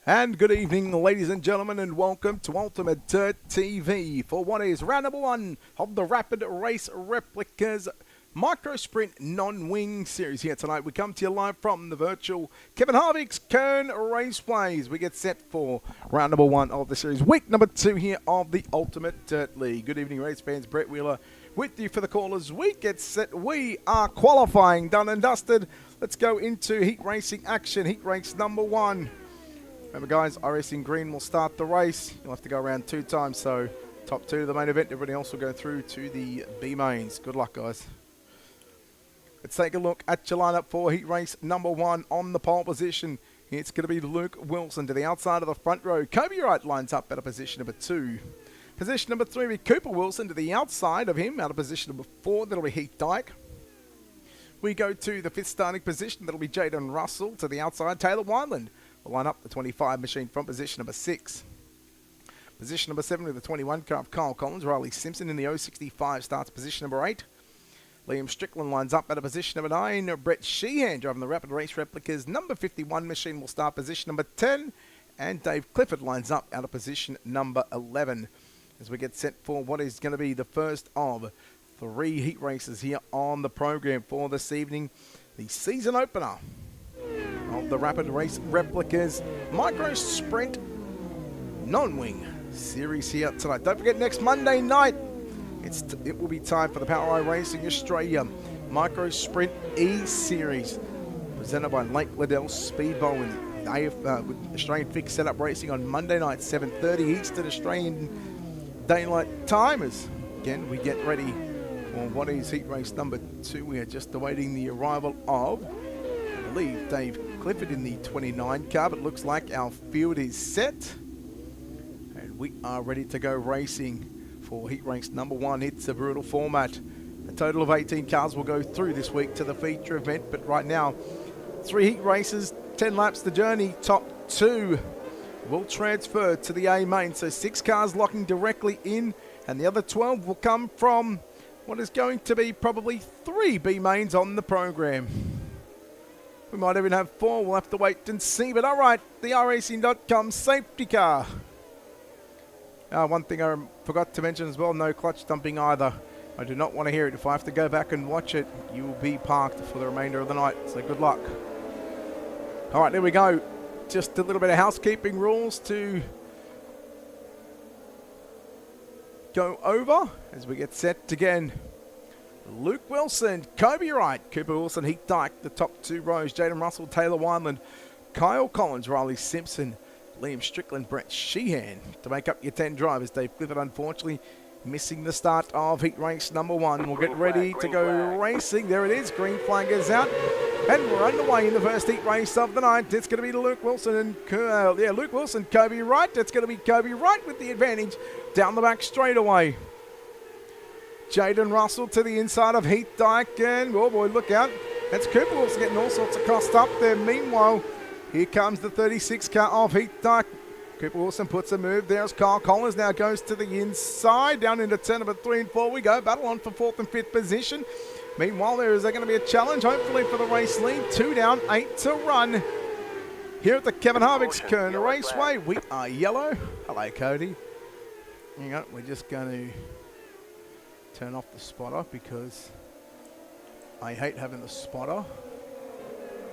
And good evening, ladies and gentlemen, and welcome to Ultimate Dirt TV for what is round number one of the Rapid Race Replicas Micro Sprint Non-Wing Series. Here tonight, we come to you live from the virtual Kevin Harvick's Kern Raceways. We get set for round number one of the series, week number two here of the Ultimate Dirt League. Good evening, race fans. Brett Wheeler with you for the callers. We get set. We are qualifying, done and dusted. Let's go into heat racing action. Heat race number one. Remember, guys, iRacing Green will start the race. You'll have to go around 2 times, so top 2 to the main event. Everybody else will go through to the B mains. Good luck, guys. Let's take a look at your lineup for heat race number one. On the pole position, it's going to be Luke Wilson to the outside of the front row. Kobe Wright lines up out of position number 2. Position number 3 will be Cooper Wilson to the outside of him, out of position number 4. That'll be Heath Dyke. We go to the 5th starting position. That'll be Jaden Russell to the outside. Taylor Wineland will line up the 25 machine from position number 6. Position number 7 with the 21 car of Kyle Collins. Riley Simpson in the 065 starts position number 8. Liam Strickland lines up at a position number 9. Brett Sheehan driving the Rapid Race Replicas number 51 machine will start position number 10. And Dave Clifford lines up out of position number 11 as we get set for what is going to be the first of 3 heat races here on the program for this evening. The season opener of the Rapid Race Replicas Micro Sprint Non-Wing Series here tonight. Don't forget, next Monday night, it will be time for the Power Racing Australia Micro Sprint E-Series, presented by Lake Liddell Speedboat with Australian Fixed Setup Racing on Monday night, 7:30 Eastern Australian Daylight Time. As again, we get ready for what is heat race number 2. We are just awaiting the arrival of, I believe, Dave Clifford in the 29 car, but it looks like our field is set and we are ready to go racing for heat race number 1. It's a brutal format. A total of 18 cars will go through this week to the feature event, but right now 3 heat races, 10 laps the journey. Top 2 will transfer to the A main, so 6 cars locking directly in, and the other 12 will come from what is going to be probably 3 B mains on the program. We might even have 4. We'll have to wait and see. But all right, the iRacing.com safety car. One thing I forgot to mention as well, no clutch dumping either. I do not want to hear it. If I have to go back and watch it, you will be parked for the remainder of the night. So good luck. All right, there we go. Just a little bit of housekeeping rules to go over as we get set again. Luke Wilson, Kobe Wright, Cooper Wilson, Heath Dyke, the top 2 rows. Jaden Russell, Taylor Wineland, Kyle Collins, Riley Simpson, Liam Strickland, Brett Sheehan to make up your 10 drivers. Dave Clifford, unfortunately, missing the start of heat race number 1. We'll get ready to go racing. There it is. Green flag is out. And we're underway in the first heat race of the night. It's going to be Luke Wilson and Luke Wilson, Kobe Wright. It's going to be Kobe Wright with the advantage down the back straightaway. Jaden Russell to the inside of Heath Dyke, and oh boy, look out. That's Cooper Wilson getting all sorts of crossed up there. Meanwhile, here comes the 36 car of Heath Dyke. Cooper Wilson puts a move there as Kyle Collins now goes to the inside. Down into turn number 3 and 4 we go. Battle on for 4th and 5th position. Meanwhile, there is going to be a challenge, hopefully, for the race lead. 2 down, 8 to run. Here at the Kevin Harvick's Kern Raceway, we are yellow. Hello, Cody. Hang on, we're just going to turn off the spotter because I hate having the spotter.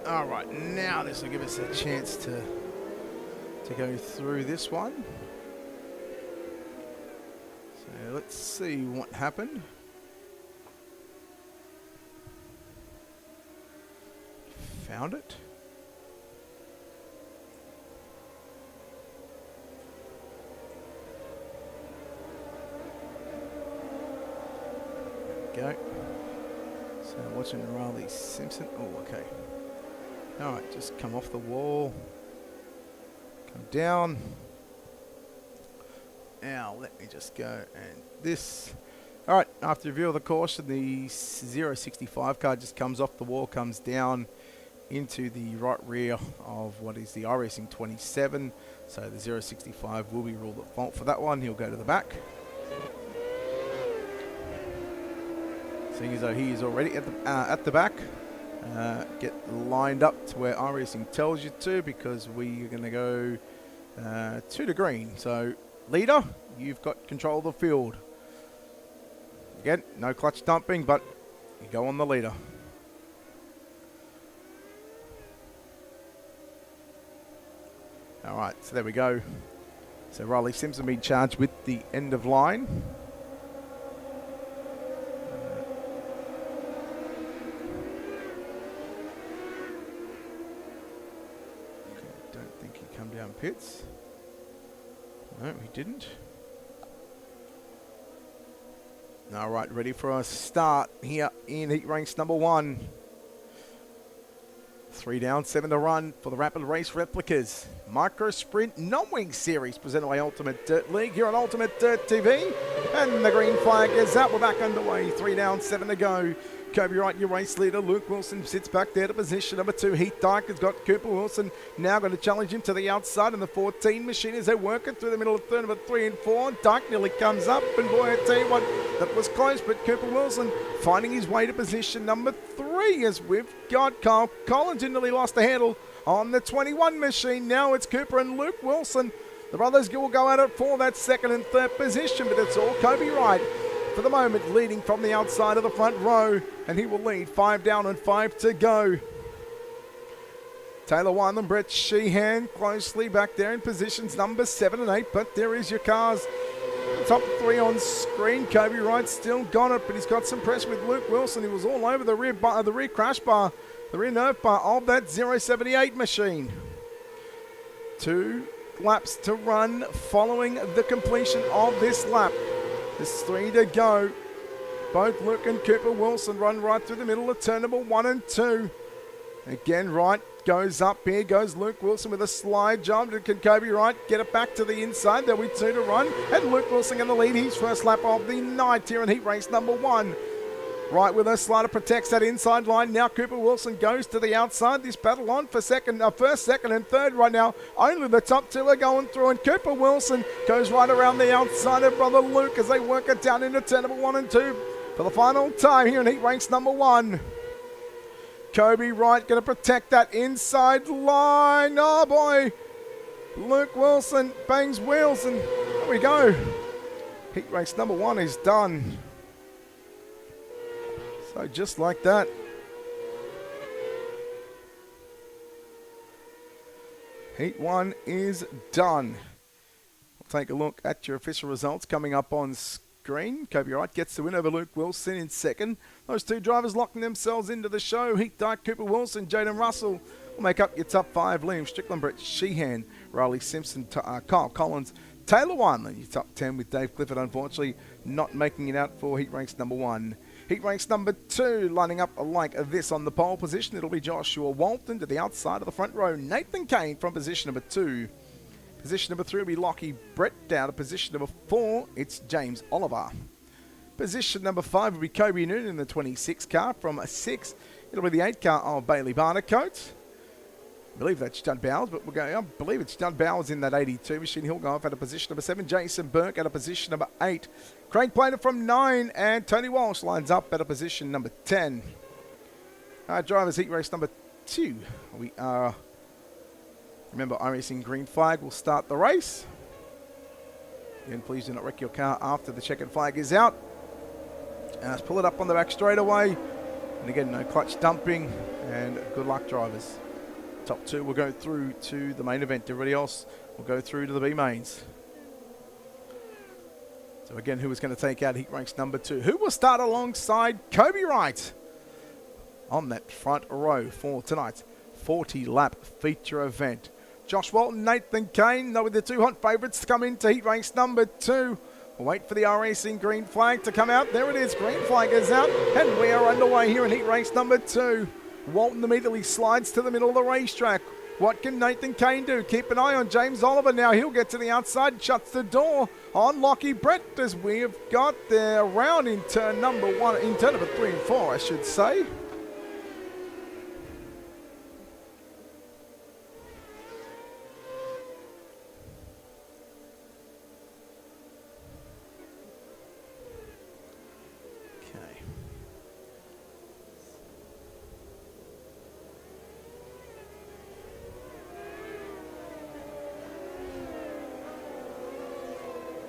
All right, now this will give us a chance to go through this one. So let's see what happened. Found it. Go. So watching Riley Simpson. Oh, okay. All right, just come off the wall. Come down. Now let me just go and this. All right, after review of the caution, the 065 car just comes off the wall, comes down into the right rear of what is the iRacing 27. So the 065 will be ruled at fault for that one. He'll go to the back. Seeing as though he is already at the back. Get lined up to where iRacing tells you to, because we are going to go 2 to green. So, leader, you've got control of the field. Again, no clutch dumping, but you go on the leader. All right, so there we go. So Riley Simpson being charged with the end of line. Don't think he come down pits. No, he didn't. All right, ready for a start here in heat race number 1. 3 down, 7 to run for the Rapid Race Replicas. Micro Sprint Non-Wing Series presented by Ultimate Dirt League here on Ultimate Dirt TV. And the green flag is out. We're back underway. 3 down, 7 to go. Kobe Wright, your race leader. Luke Wilson sits back there to position number 2. Heat Dyke has got Cooper Wilson now going to challenge him to the outside. And the 14 machine as they're working through the middle of third number 3 and 4. Dyke nearly comes up. And boy, I tell you what, that was close. But Cooper Wilson finding his way to position number 3 as we've got Kyle Collins who nearly lost the handle on the 21 machine. Now it's Cooper and Luke Wilson. The brothers will go at it for that second and third position, but it's all Kobe Wright for the moment, leading from the outside of the front row, and he will lead 5 down and 5 to go. Taylor Wineland, Brett Sheehan closely back there in positions number 7 and 8, but there is your cars. Top 3 on screen. Kobe Wright still got it, but he's got some pressure with Luke Wilson. He was all over the rear bar, the rear crash bar, the rear nerve bar of that 078 machine. 2 laps to run following the completion of this lap. There's 3 to go. Both Luke and Cooper Wilson run right through the middle of turn number 1 and 2. Again, Wright goes up. Here goes Luke Wilson with a slide jump. Can Kobe Wright get it back to the inside? There'll be 2 to run. And Luke Wilson going to lead his first lap of the night here in heat race number 1. Right with a slider protects that inside line. Now Cooper Wilson goes to the outside. This battle on for first, second and third right now. Only the top 2 are going through, and Cooper Wilson goes right around the outside of brother Luke as they work it down into turn number 1 and 2 for the final time here in heat race number 1. Kobe Wright going to protect that inside line. Oh boy. Luke Wilson bangs wheels, and there we go. Heat race number 1 is done. So just like that. Heat 1 is done. We'll take a look at your official results coming up on screen. Kobe Wright gets the win over Luke Wilson in second. Those 2 drivers locking themselves into the show. Heat Dyke, Cooper Wilson, Jaden Russell will make up your top 5. Liam Strickland, Brett Sheehan, Riley Simpson, Kyle Collins, Taylor Wineland, your top 10 with Dave Clifford unfortunately not making it out for heat ranks number 1. Heat ranks number 2 lining up like this on the pole position. It'll be Joshua Walton to the outside of the front row. Nathan Kane from position number 2. Position number 3 will be Lockie Brett. Down to position number 4, it's James Oliver. Position number 5 will be Kobe Noonan in the 26 car. From 6, it'll be the 8 car of Bailey Barnacote. I believe that's Judd Bowers, but I believe it's Judd Bowers in that 82 machine. He'll go off at a position number 7. Jason Burke at a position number 8. Craig Plater from 9, and Tony Walsh lines up at a position number 10. Drivers heat race number 2. We are, remember, iRacing green flag will start the race. Again, please do not wreck your car after the checkered flag is out. Let's pull it up on the back straight away. And again, no clutch dumping, and good luck, drivers. Top 2 will go through to the main event. Everybody else will go through to the B mains. So again, who is going to take out heat ranks number 2? Who will start alongside Kobe Wright on that front row for tonight's 40-lap feature event? Josh Walton, Nathan Kane, they'll be the 2 hot favourites to come into heat ranks number 2. We'll wait for the iRacing green flag to come out. There it is, green flag is out, and we are underway here in heat race number 2. Walton immediately slides to the middle of the racetrack. What can Nathan Kane do? Keep an eye on James Oliver now. He'll get to the outside and shuts the door on Lockie Brett as we have got there around in turn number 1, in turn number 3 and 4, I should say.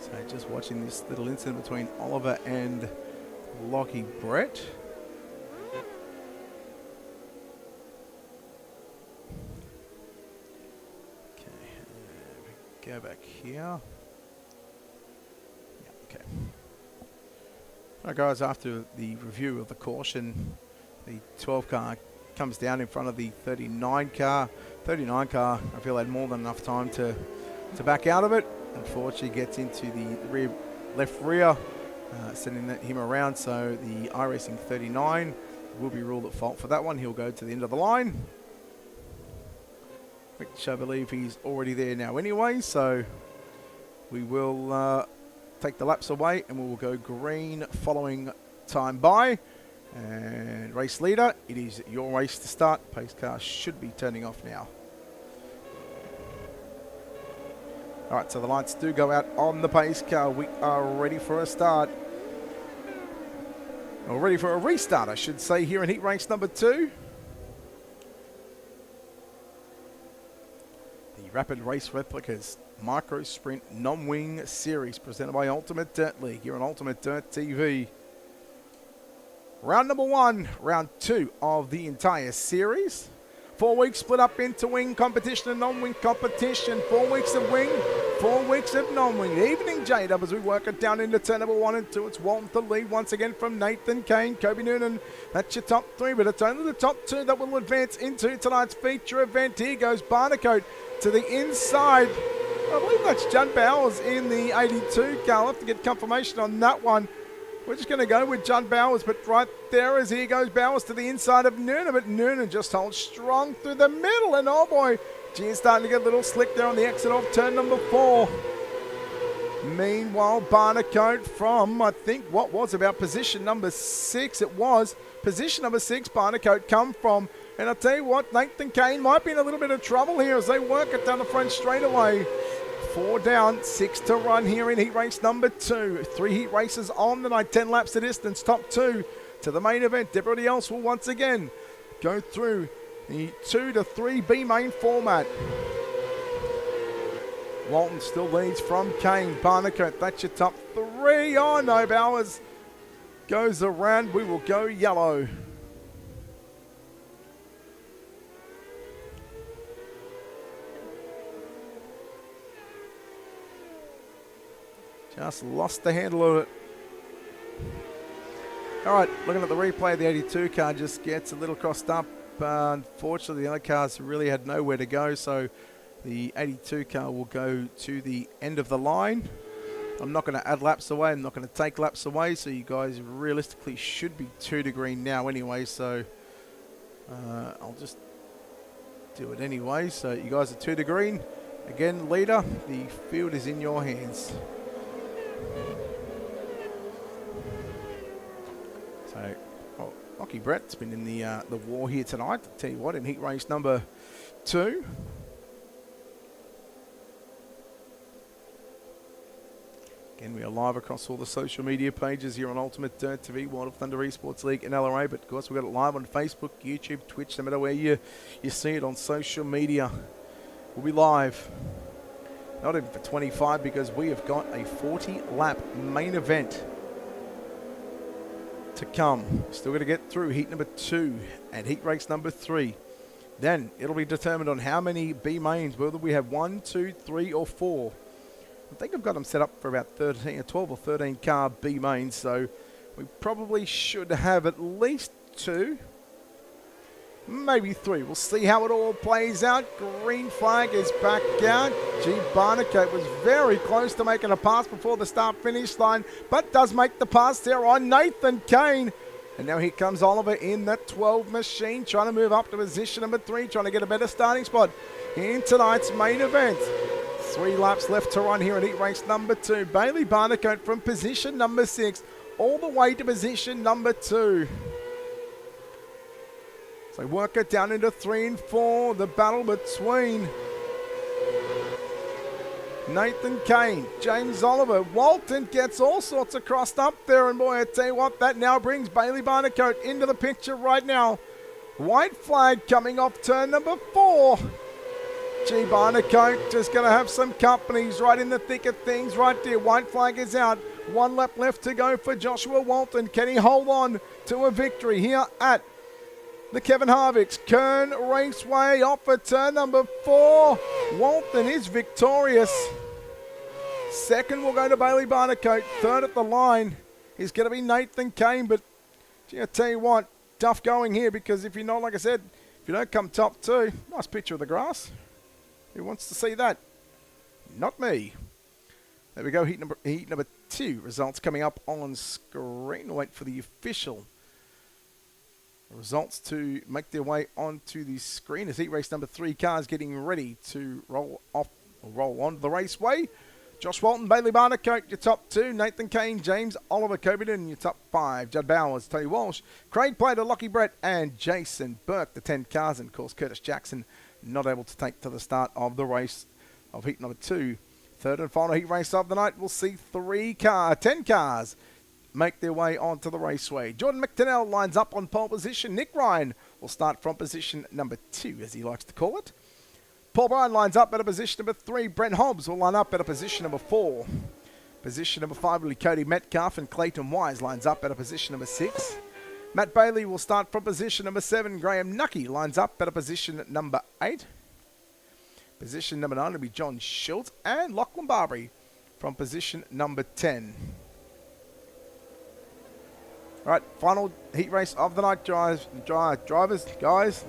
So just watching this little incident between Oliver and Lockie Brett. Okay, go back here. Yeah, okay. All right, guys, after the review of the caution, the 12 car comes down in front of the 39 car. 39 car, I feel, had more than enough time to back out of it. Unfortunately, gets into the left rear, sending him around. So the iRacing 39 will be ruled at fault for that one. He'll go to the end of the line, which I believe he's already there now anyway. So we will take the laps away and we will go green following time by. And race leader, it is your race to start. Pace car should be turning off now. All right, so the lights do go out on the pace car. We are ready for a start. Or ready for a restart, I should say, here in heat race number 2. The Rapid Race Replicas Micro Sprint Non-Wing Series presented by Ultimate Dirt League here on Ultimate Dirt TV. Round number 1, round 2 of the entire series. 4 weeks split up into wing competition and non-wing competition. 4 weeks of wing, 4 weeks of non-wing. Evening J-Dub as we work it down into turn number 1 and 2. It's Walton to lead once again from Nathan Kane, Kobe Noonan. That's your top 3, but it's only the top 2 that will advance into tonight's feature event. Here goes Barnacote to the inside. I believe that's John Bowers in the 82 car. I'll have to get confirmation on that one. We're just going to go with John Bowers, but right there as here goes Bowers to the inside of Noonan, but Noonan just holds strong through the middle, and oh boy, gee, it's starting to get a little slick there on the exit off turn number 4. Meanwhile, Barnacote from, I think, what was about position number 6, it was position number 6, Barnacote come from, and I'll tell you what, Nathan Kane might be in a little bit of trouble here as they work it down the front straightaway. 4 down, 6 to run here in heat race number 2. 3 heat races on the night, 10 laps of distance, top 2 to the main event. Everybody else will once again go through the 2 to 3 B main format. Walton still leads from Kane. Barnacote, that's your top 3. Oh no, Bowers goes around. We will go yellow. Just lost the handle of it. All right, looking at the replay, the 82 car just gets a little crossed up. Unfortunately, the other cars really had nowhere to go, so the 82 car will go to the end of the line. I'm not going to add laps away. I'm not going to take laps away, so you guys realistically should be 2 to green now anyway, so I'll just do it anyway. So you guys are 2 to green. Again, leader, the field is in your hands. So, Lockie Brett's been in the war here tonight. I'll tell you what, in heat race number 2. Again, we are live across all the social media pages here on Ultimate Dirt TV, World of Thunder Esports League and LRA. But of course, we've got it live on Facebook, YouTube, Twitch, no matter where you see it on social media. We'll be live. Not even for 25 because we have got a 40-lap main event to come. Still got to get through heat number 2 and heat race number 3. Then it'll be determined on how many B mains, whether we have 1, 2, 3 or 4. I think I've got them set up for about 12 or 13 car B mains, so we probably should have at least 2. Maybe 3. We'll see how it all plays out. Green flag is back out. Gee, Barnacote was very close to making a pass before the start-finish line, but does make the pass there on Nathan Kane. And now here comes Oliver in that 12 machine, trying to move up to position number 3, trying to get a better starting spot in tonight's main event. 3 laps left to run here in heat race number 2. Bailey Barnacote from position number 6 all the way to position number 2. So work it down into 3 and 4. The battle between Nathan Kane, James Oliver. Walton gets all sorts of crossed up there. And boy, I tell you what, that now brings Bailey Barnacote into the picture right now. White flag coming off turn number 4. G. Barnacote just going to have some companies right in the thick of things right there. White flag is out. 1 lap left to go for Joshua Walton. Can he hold on to a victory here at the Kevin Harvick's Kern Raceway off for turn number 4? Walton is victorious. Second will go to Bailey Barnacote. Third at the line is going to be Nathan Kane. But gee, I tell you what, tough going here because if you're not, like I said, if you don't come top 2, nice picture of the grass. Who wants to see that? Not me. There we go, heat number 2. Results coming up on screen. Wait for the official results to make their way onto the screen as heat race number 3 cars getting ready to roll onto the raceway. Josh Walton, Bailey Barnacote, your top 2. Nathan Kane, James Oliver Cobden, your top 5. Judd Bowers, Tony Walsh, Craig Plater, Lockie Brett, and Jason Burke, the 10 cars. And, of course, Curtis Jackson not able to take to the start of the race of heat number 2. Third and final heat race of the night, we'll see 10 cars make their way onto the raceway. Jordan McDonnell lines up on pole position. Nick Ryan will start from position number 2, as he likes to call it. Paul Bryan lines up at a position number 3. Brent Hobbs will line up at a position number 4. Position number 5 will be Cody Metcalf, and Clayton Wise lines up at a position number 6. Matt Bailey will start from position number 7. Graham Nucky lines up at a position number 8. Position number 9 will be John Schultz, and Lachlan Barbary from position number 10. All right, final heat race of the night, drivers, guys.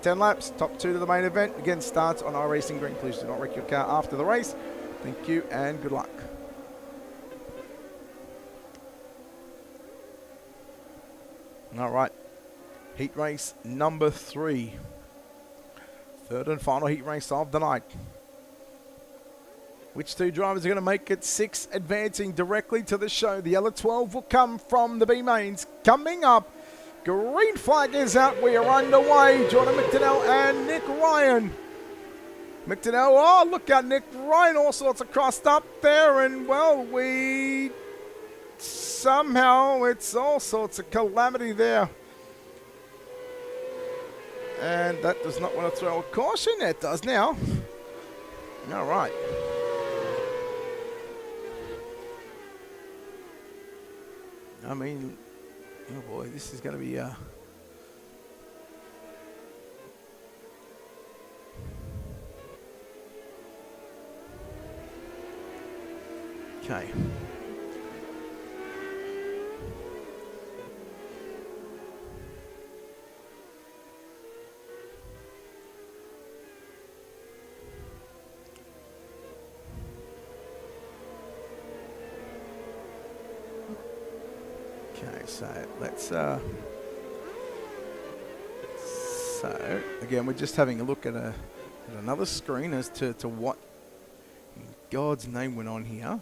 10 laps, top 2 to the main event. Again, starts on iRacing Green. Please do not wreck your car after the race. Thank you and good luck. All right, heat race number 3. Third and final heat race of the night. Which 2 drivers are going to make it 6, advancing directly to the show? The yellow 12 will come from the B mains. Coming up, green flag is out. We are underway. Jordan McDonnell and Nick Ryan. McDonnell, oh, look at Nick Ryan. All sorts of crossed up there. And, well, somehow it's all sorts of calamity there. And that does not want to throw a caution. It does now. All right. I mean, oh boy, this is going to be okay. Okay, so let's so again, we're just having a look at another screen as to what in God's name went on here.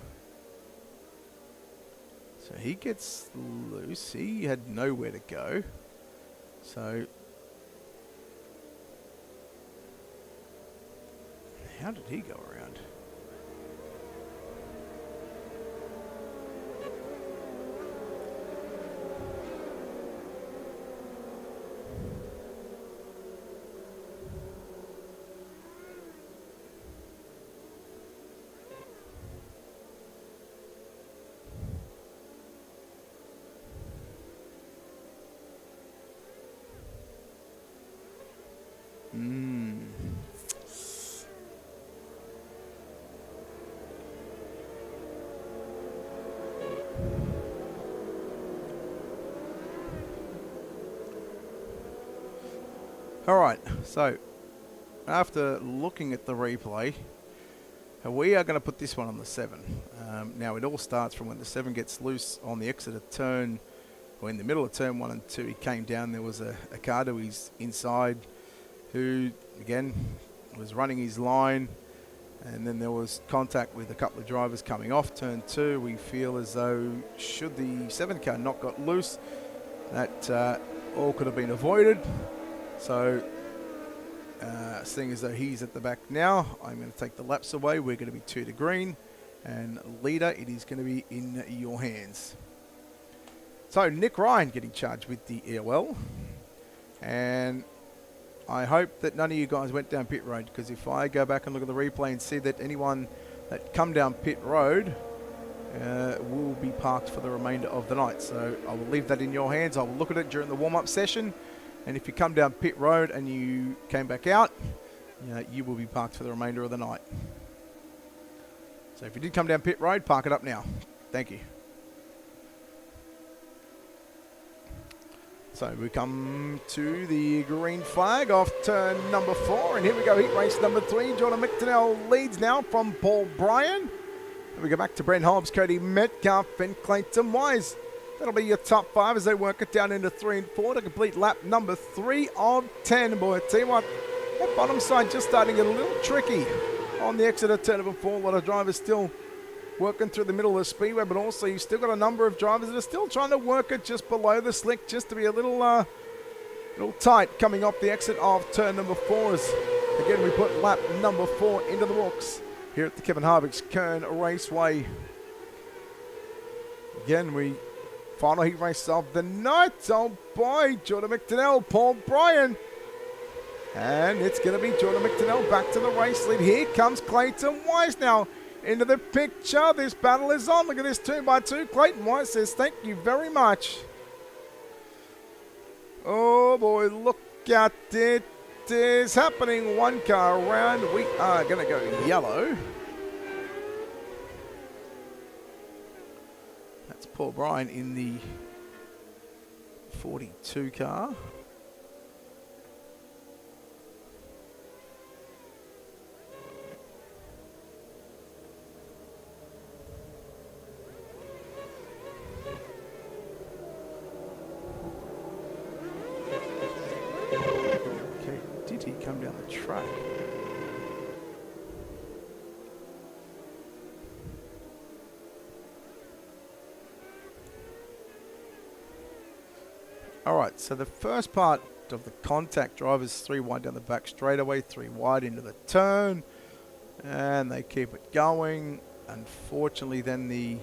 So he gets loose. He had nowhere to go. So how did he go around? All right, so after looking at the replay, we are going to put this one on the 7. Now, it all starts from when the 7 gets loose on the exit of turn, or in the middle of turn 1 and 2. He came down. There was a car to his inside who, again, was running his line. And then there was contact with a couple of drivers coming off turn 2. We feel as though should the 7 car not got loose, that all could have been avoided. So, seeing as though he's at the back now, I'm going to take the laps away. We're going to be 2 to green. And leader, it is going to be in your hands. So, Nick Ryan getting charged with the EOL. And I hope that none of you guys went down pit road, because if I go back and look at the replay and see that anyone that come down pit road will be parked for the remainder of the night. So I will leave that in your hands. I will look at it during the warm-up session, and if you come down pit road and you came back out, you will be parked for the remainder of the night. So if you did come down pit road, park it up now. Thank you. So we come to the green flag off turn number 4, and here we go, heat race number 3. Jordan McDonnell leads now from Paul Bryan. And we go back to Brent Hobbs, Cody Metcalf, and Clayton Wise. That'll be your top 5 as they work it down into 3 and 4 to complete lap number 3 of 10. Boy, I tell you what, that bottom side just starting to get a little tricky on the exit of turn number 4. A lot of drivers still working through the middle of the speedway, but also you've still got a number of drivers that are still trying to work it just below the slick, just to be a little tight coming off the exit of turn number 4. As again, we put lap number 4 into the books here at the Kevin Harvick's Kern Raceway. Again, we final heat race of the night. Oh boy, Jordan McDonnell, Paul Bryan. And it's going to be Jordan McDonnell back to the race lead. Here comes Clayton Wise now into the picture. This battle is on. Look at this 2x2. Clayton Wise says thank you very much. Oh boy, look at it. It is happening. One car around. We are going to go yellow. That's Paul Bryan in the 42 car. Come down the track. All right, so the first part of the contact drive is 3 wide down the back straightaway, 3 wide into the turn, and they keep it going. Unfortunately, then the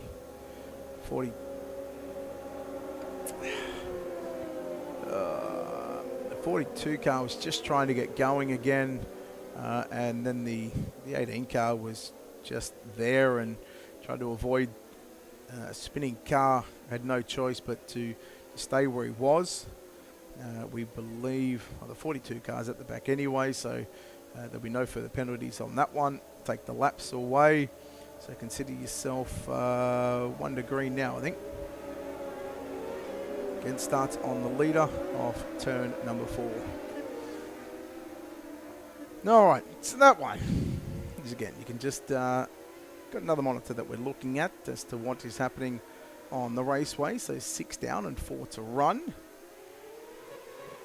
42 car was just trying to get going again, and then the 18 car was just there and tried to avoid a spinning car. Had no choice but to stay where he was. We believe the 42 car's at the back anyway, so there'll be no further penalties on that one. Take the laps away, so consider yourself 1 to green now, I think. Again, starts on the leader of turn number 4. All right, so that one. Again, you can just got another monitor that we're looking at as to what is happening on the raceway. So 6 down and 4 to run.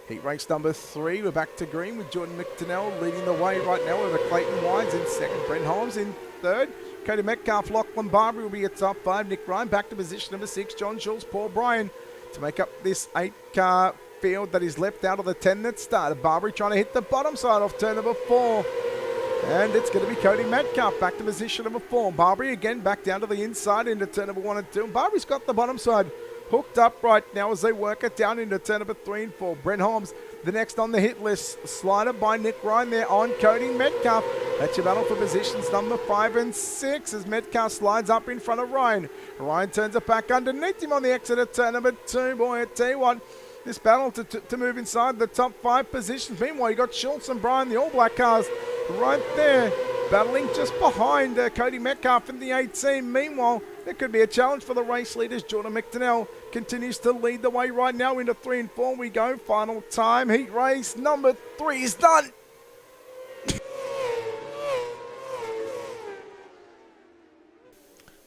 Heat race number 3. We're back to green with Jordan McDonnell leading the way right now over Clayton Wise in second. Brent Hobbs in third. Cody Metcalf, Lachlan Barbary will be at top 5. Nick Ryan back to position number 6. John Schultz, Paul Bryan to make up this 8-car field that is left out of the 10 that started. Barbary trying to hit the bottom side off turn number 4. And it's going to be Cody Metcalf back to position number 4. Barbary again back down to the inside into turn number 1 and 2. And Barbary's got the bottom side hooked up right now as they work it down into turn number 3 and 4. Brent Hobbs, the next on the hit list. Slider by Nick Ryan there on Cody Metcalf. That's your battle for positions number 5 and 6 as Metcalf slides up in front of Ryan. Ryan turns it back underneath him on the exit of turn number 2. Boy, I tell you what, this battle to move inside the top 5 positions. Meanwhile, you got Schultz and Bryan, the All Black cars, right there, battling just behind Cody Metcalf in the 18. Meanwhile, there could be a challenge for the race leaders. Jordan McDonnell continues to lead the way right now into 3 and 4. We go. Final time. Heat race number 3 is done.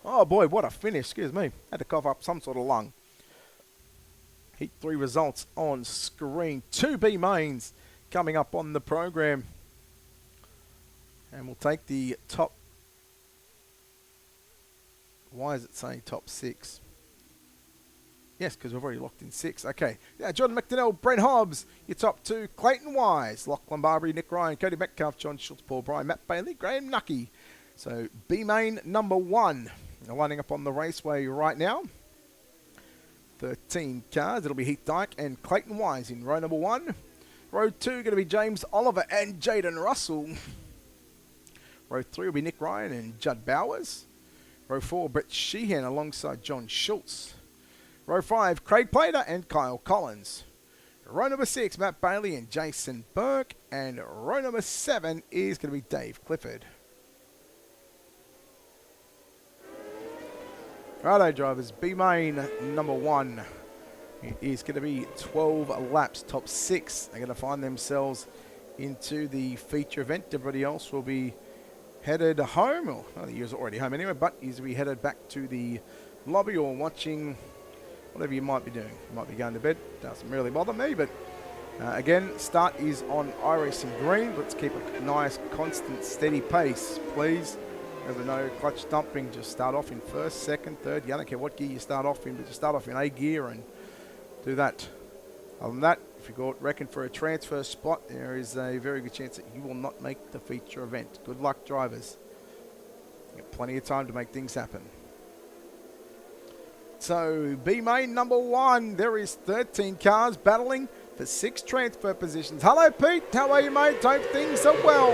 Oh boy, what a finish. Excuse me. Had to cough up some sort of lung. Heat 3 results on screen. 2 B mains coming up on the program. And we'll take the top. Why is it saying top 6? Yes, because we've already locked in 6. Okay. Yeah, Jordan McDonnell, Brent Hobbs, your top 2. Clayton Wise, Lachlan Barbary, Nick Ryan, Cody Metcalf, John Schultz, Paul Bryan, Matt Bailey, Graham Nucky. So B main number 1. Now lining up on the raceway right now. 13 cars. It'll be Heath Dyke and Clayton Wise in row number 1. Row 2 going to be James Oliver and Jaden Russell. Row 3 will be Nick Ryan and Judd Bowers. Row 4, Brett Sheehan alongside John Schultz. Row 5, Craig Plater and Kyle Collins. Row number 6, Matt Bailey and Jason Burke. And row number 7 is going to be Dave Clifford. Righto, drivers. B main number 1. It is going to be 12 laps, top 6. They're going to find themselves into the feature event. Everybody else will be headed home. Well, the user's already home anyway, but he's be headed back to the lobby or watching whatever you might be doing. You might be going to bed. Doesn't really bother me, but again, start is on iRacing Green. Let's keep a nice, constant, steady pace, please. Remember, no clutch dumping. Just start off in first, second, third. You don't care what gear you start off in, but just start off in A gear and do that. Other than that, if you go reckon for a transfer spot, there is a very good chance that you will not make the feature event. Good luck, drivers. You got plenty of time to make things happen. So, B main number 1, there is 13 cars battling for 6 transfer positions. Hello, Pete. How are you, mate? Hope things are well.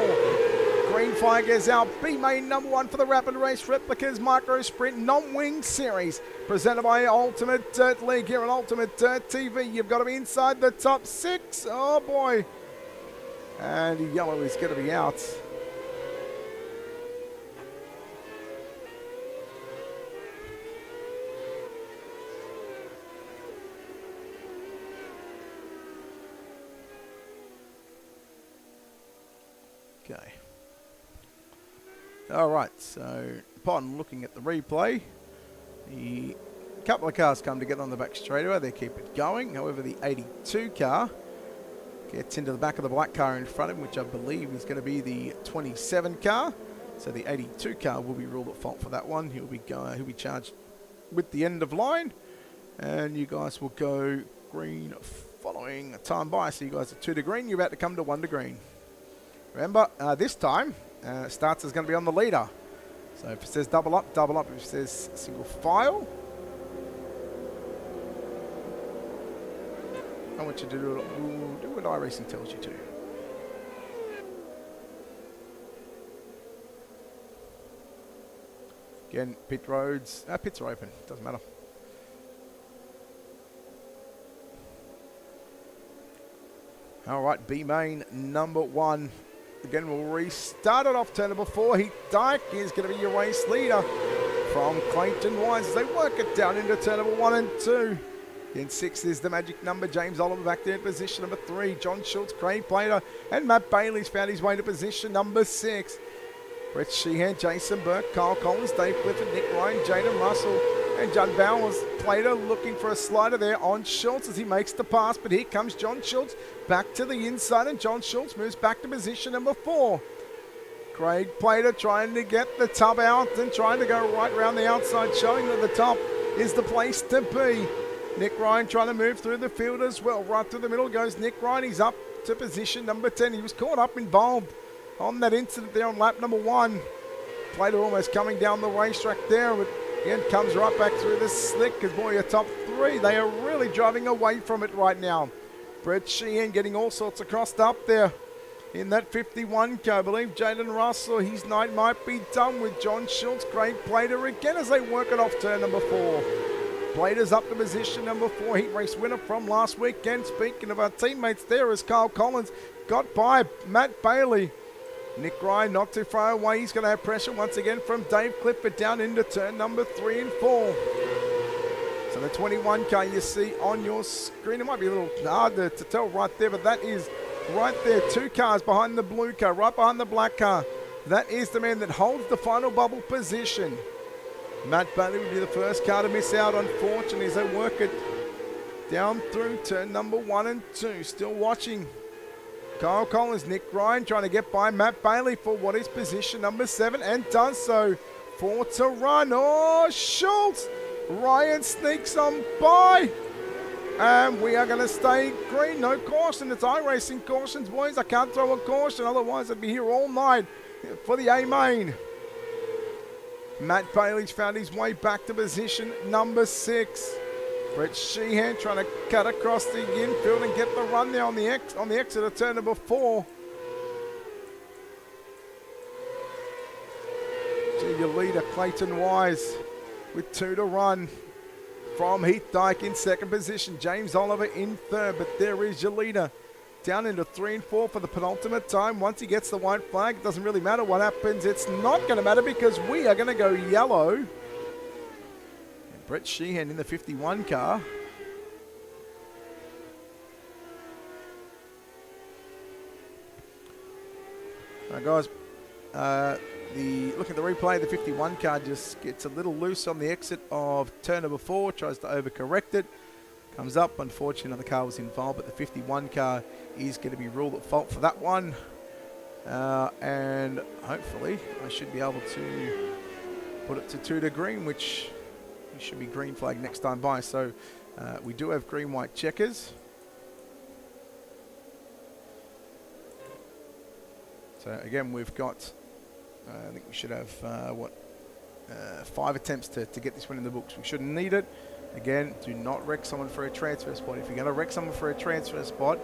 Green flag is out. B main number 1 for the Rapid Race Replicas Micro Sprint Non-Wing Series. Presented by Ultimate Dirt League here on Ultimate Dirt TV. You've got to be inside the top 6. Oh, boy. And yellow is going to be out. Okay. All right, so upon looking at the replay, the couple of cars come together on the back straightaway. They keep it going. However, the 82 car gets into the back of the black car in front of him, which I believe is going to be the 27 car. So the 82 car will be ruled at fault for that one. He'll be charged with the end of line, and you guys will go green following a time by. So you guys are 2 to green. You're about to come to 1 to green. Remember, this time, starts is going to be on the leader. So if it says double up, double up. If it says single file, I want you to do what iRacing tells you to. Again, pits are open. Doesn't matter. All right, B main number 1. Again, we'll restart it off turn number 4. Heat Dyke is going to be your race leader from Clayton Wise as they work it down into turn number 1 and 2. In 6 is the magic number. James Oliver back there in position number 3. John Schultz, Craig Plater, and Matt Bailey's found his way to position number 6. Brett Sheehan, Jason Burke, Kyle Collins, Dave Clifford, Nick Ryan, Jaden Russell, and Judd Bowers. Plater looking for a slider there on Schultz as he makes the pass, but here comes John Schultz back to the inside, and John Schultz moves back to position number 4. Craig Plater trying to get the tub out and trying to go right around the outside, showing that the top is the place to be. Nick Ryan trying to move through the field as well. Right through the middle goes Nick Ryan. He's up to position number 10. He was caught up involved on that incident there on lap number 1. Plater almost coming down the racetrack there, but again comes right back through the slick because, boy, your top 3, they are really driving away from it right now. Brett Sheehan getting all sorts of crossed up there in that 51 car. I believe Jaden Russell, his night might be done with John Schultz. Craig Plater again as they work it off turn number 4. Plater's up to position number 4. Heat race winner from last weekend. Speaking of our teammates there, as Kyle Collins got by Matt Bailey. Nick Ryan not too far away. He's going to have pressure once again from Dave Clifford down into turn number 3 and 4. So the 21 car you see on your screen, it might be a little hard to tell right there, but that is right there. 2 cars behind the blue car, right behind the black car. That is the man that holds the final bubble position. Matt Bailey will be the first car to miss out, unfortunately, as they work it down through turn number 1 and 2. Still watching Kyle Collins, Nick Ryan trying to get by Matt Bailey for what is position number 7 and does so. 4 to run. Oh, Schultz. Ryan sneaks on by. And we are going to stay green. No caution. It's iRacing cautions, boys. I can't throw a caution. Otherwise, I'd be here all night for the A main. Matt Bailey's found his way back to position number 6. Brett Sheehan trying to cut across the infield and get the run there on the exit of turn number 4. Your leader, Clayton Wise, with 2 to run. From Heath Dyke in second position, James Oliver in third, but there is your leader. Down into 3 and 4 for the penultimate time. Once he gets the white flag, it doesn't really matter what happens. It's not going to matter because we are going to go yellow. And Brett Sheehan in the 51 car. Now guys, look at the replay, the 51 car just gets a little loose on the exit of turn number 4, tries to overcorrect it, comes up. Unfortunately, another car was involved, but the 51 car is going to be ruled at fault for that one. And hopefully I should be able to put it to 2 to green, which should be green flag next time by. So we do have green-white checkers. So again, we've got, I think we should have, 5 attempts to get this one in the books. We shouldn't need it. Again, do not wreck someone for a transfer spot. If you're going to wreck someone for a transfer spot,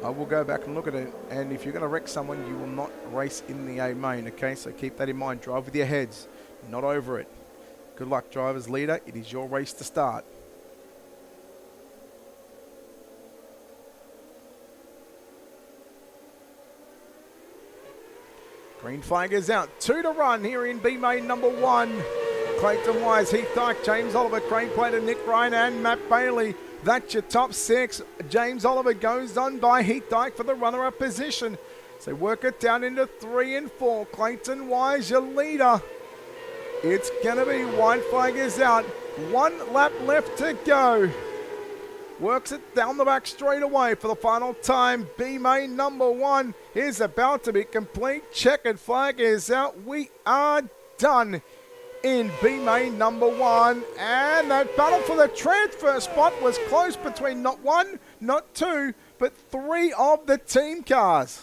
I will go back and look at it. And if you're going to wreck someone, you will not race in the A main, okay? So keep that in mind. Drive with your heads, not over it. Good luck, drivers. Leader, it is your race to start. Green flag is out. 2 to run here in B main number 1. Clayton Wise, Heath Dyke, James Oliver, Craig Plater, Nick Ryan and Matt Bailey. That's your top 6. James Oliver goes on by Heath Dyke for the runner-up position. So work it down into 3 and 4. Clayton Wise, your leader. It's going to be white flag is out. 1 lap left to go. Works it down the back straight away for the final time. B main number 1 is about to be complete. Checkered flag is out. We are done in B main number 1. And that battle for the transfer spot was close between not 1, not 2, but 3 of the team cars.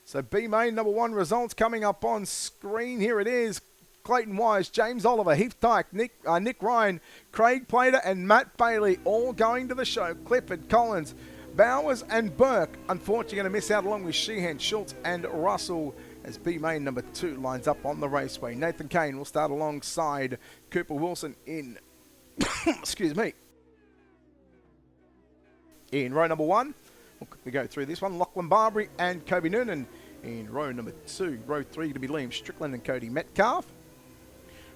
So B main number 1 results coming up on screen. Here it is. Clayton Wise, James Oliver, Heath Dyke, Nick Ryan, Craig Plater and Matt Bailey all going to the show. Clifford, Collins, Bowers and Burke unfortunately going to miss out along with Sheehan, Schultz and Russell as B main number 2 lines up on the raceway. Nathan Kane will start alongside Cooper Wilson in excuse me, in row number 1. We'll quickly go through this one. Lachlan Barbary and Kobe Noonan in row number 2. Row 3 going to be Liam Strickland and Cody Metcalf.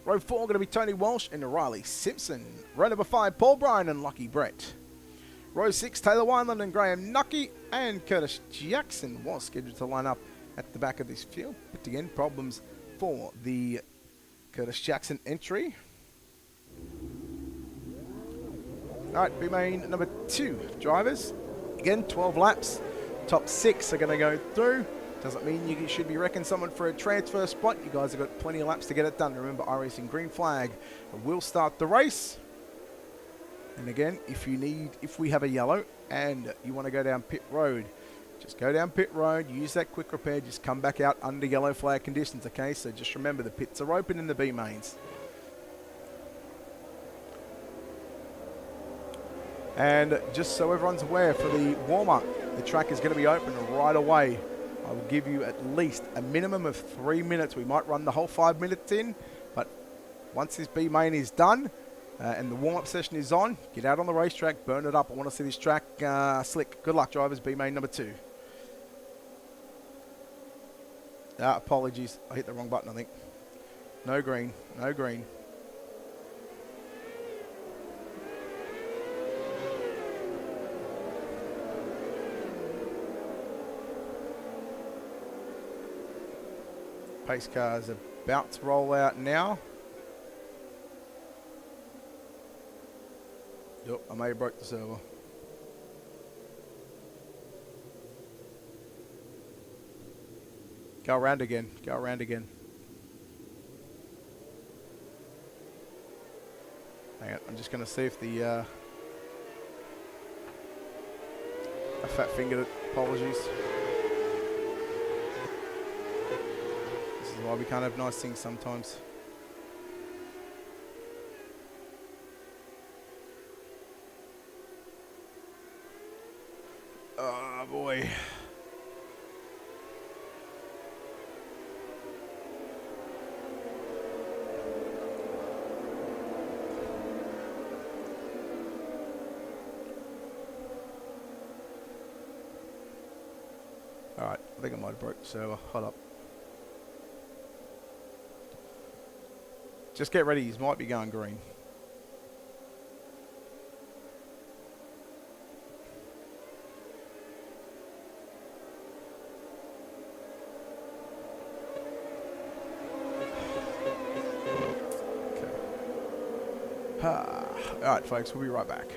Row 4 going to be Tony Walsh and Riley Simpson. Row number 5, Paul Bryan and Lucky Brett. Row 6, Taylor Wineland and Graham Nucky, and Curtis Jackson was scheduled to line up at the back of this field. But again, problems for the Curtis Jackson entry. All right, B main number 2 drivers. Again, 12 laps. Top 6 are going to go through. Doesn't mean you should be wrecking someone for a transfer spot. You guys have got plenty of laps to get it done. Remember, iRacing green flag will start the race. And again, if we have a yellow and you want to go down pit road, just go down pit road, use that quick repair, just come back out under yellow flag conditions, okay? So just remember the pits are open in the B mains. And just so everyone's aware, for the warm-up, the track is going to be open right away. I will give you at least a minimum of 3 minutes. We might run the whole 5 minutes in, but once this B main is done and the warm-up session is on, get out on the racetrack, burn it up. I want to see this track slick. Good luck, drivers. B main number 2. Apologies. I hit the wrong button, I think. No green. No green. Pace car is about to roll out now. Yep, I may have broke the server. Go around again. Go around again. Hang on, I'm just going to see if the... I fat fingered it. Apologies. Why we can't have nice things sometimes. Oh boy. Alright, I think I might have broke the server. Hold up. Just get ready, he might be going green. Alright folks, we'll be right back.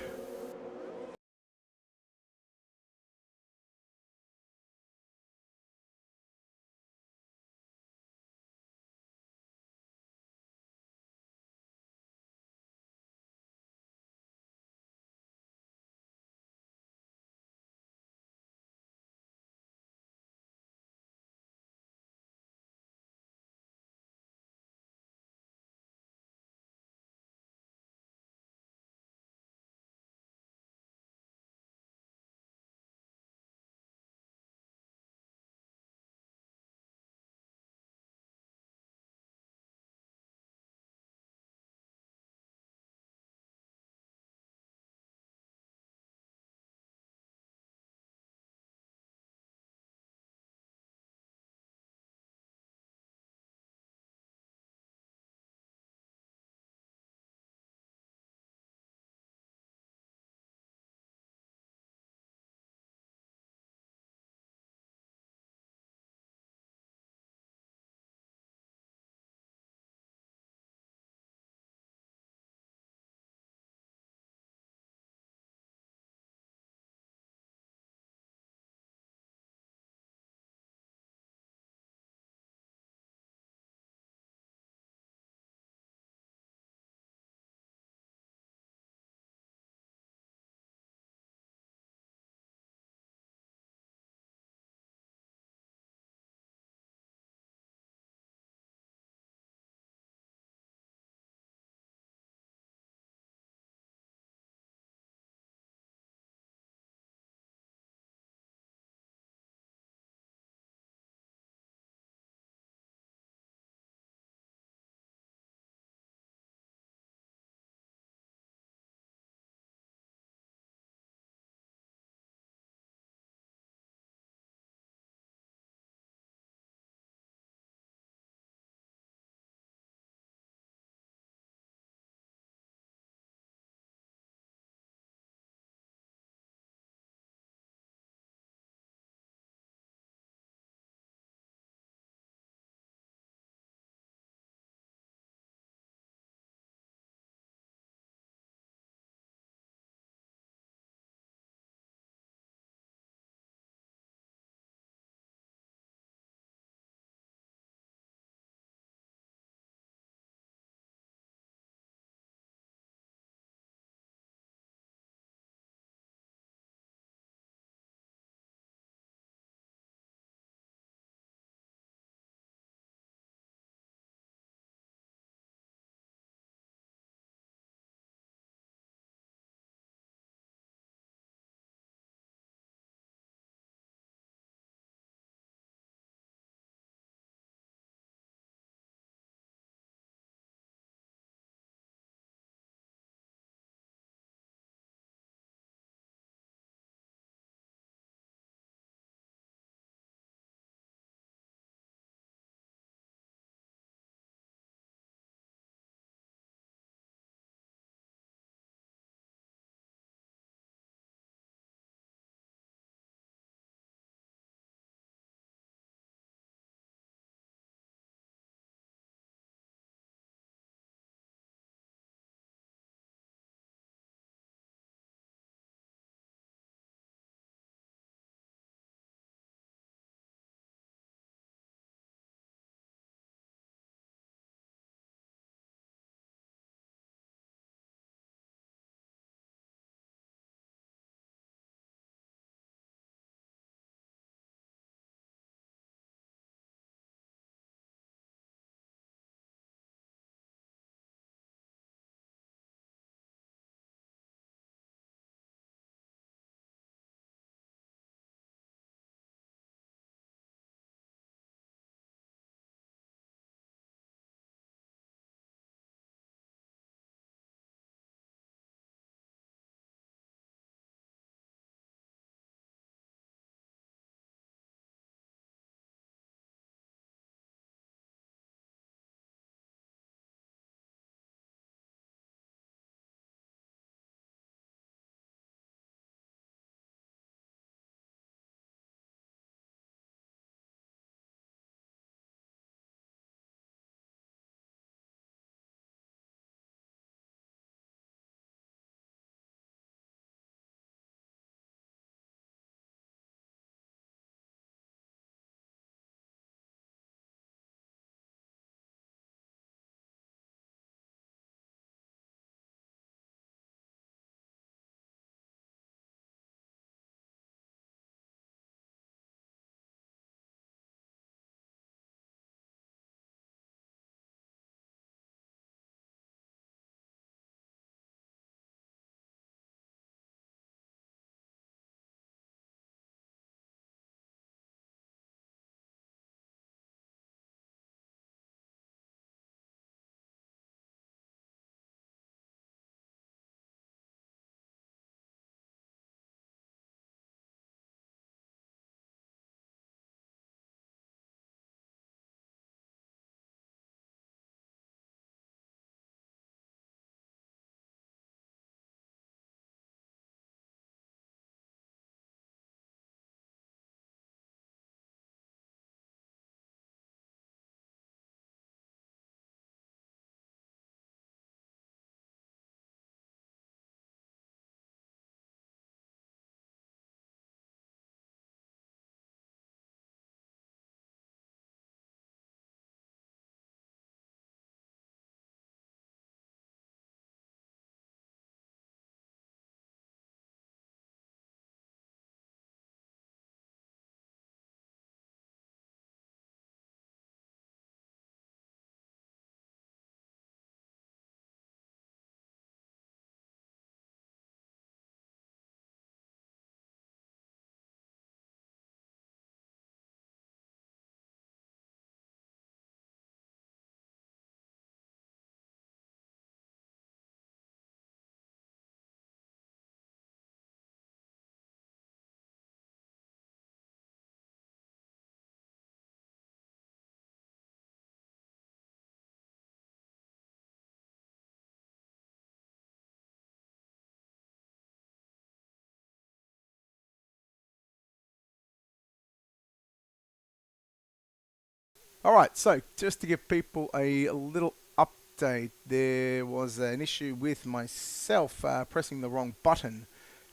All right, so just to give people a little update, there was an issue with myself pressing the wrong button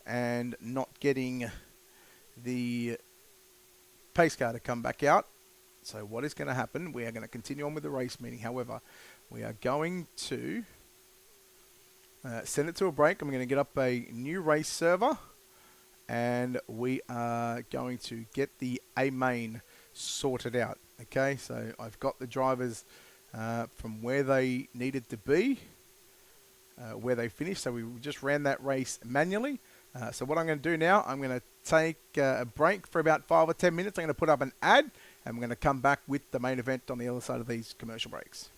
and not getting the pace car to come back out. So what is going to happen, we are going to continue on with the race meeting. However, we are going to send it to a break. I'm going to get up a new race server, and we are going to get the A main sorted out. Okay, so I've got the drivers from where they needed to be, where they finished. So we just ran that race manually. So what I'm going to do now, I'm going to take a break for about 5 or 10 minutes. I'm going to put up an ad, and we're going to come back with the main event on the other side of these commercial breaks.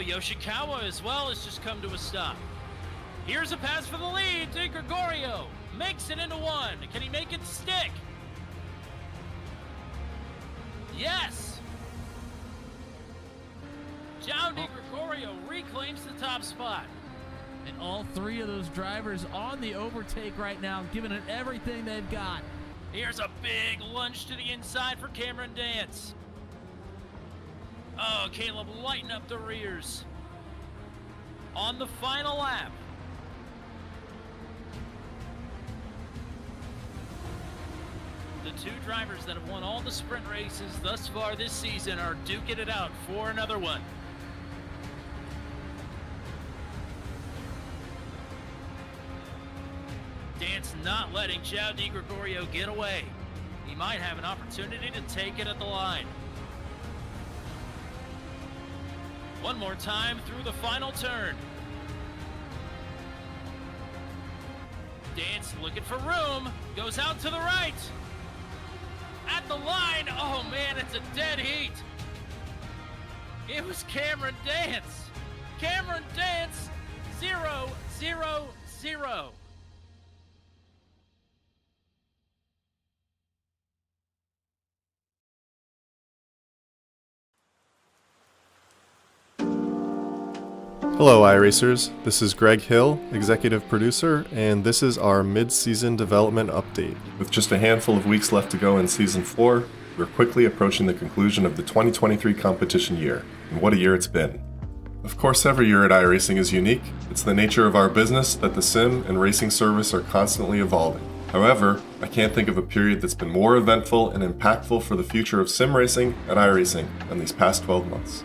Yoshikawa as well has just come to a stop. Here's a pass for the lead to Gregorio. Makes it into one. Can he make it stick? Yes! João de Gregorio reclaims the top spot. And all three of those drivers on the overtake right now, giving it everything they've got. Here's a big lunge to the inside for Cameron Dance. Oh, Caleb lighten up the rears. On the final lap. The two drivers that have won all the sprint races thus far this season are duking it out for another one. Dance not letting João de Gregorio get away. He might have an opportunity to take it at the line. One more time through the final turn. Dance looking for room, goes out to the right. At the line, oh man, it's a dead heat. It was Cameron Dance. Cameron Dance, 0-0-0. Hello iRacers, this is Greg Hill, Executive Producer, and this is our mid-season development update. With just a handful of weeks left to go in Season 4, we're quickly approaching the conclusion of the 2023 competition year, and what a year it's been. Of course, every year at iRacing is unique. It's the nature of our business that the sim and racing service are constantly evolving. However, I can't think of a period that's been more eventful and impactful for the future of sim racing at iRacing than these past 12 months.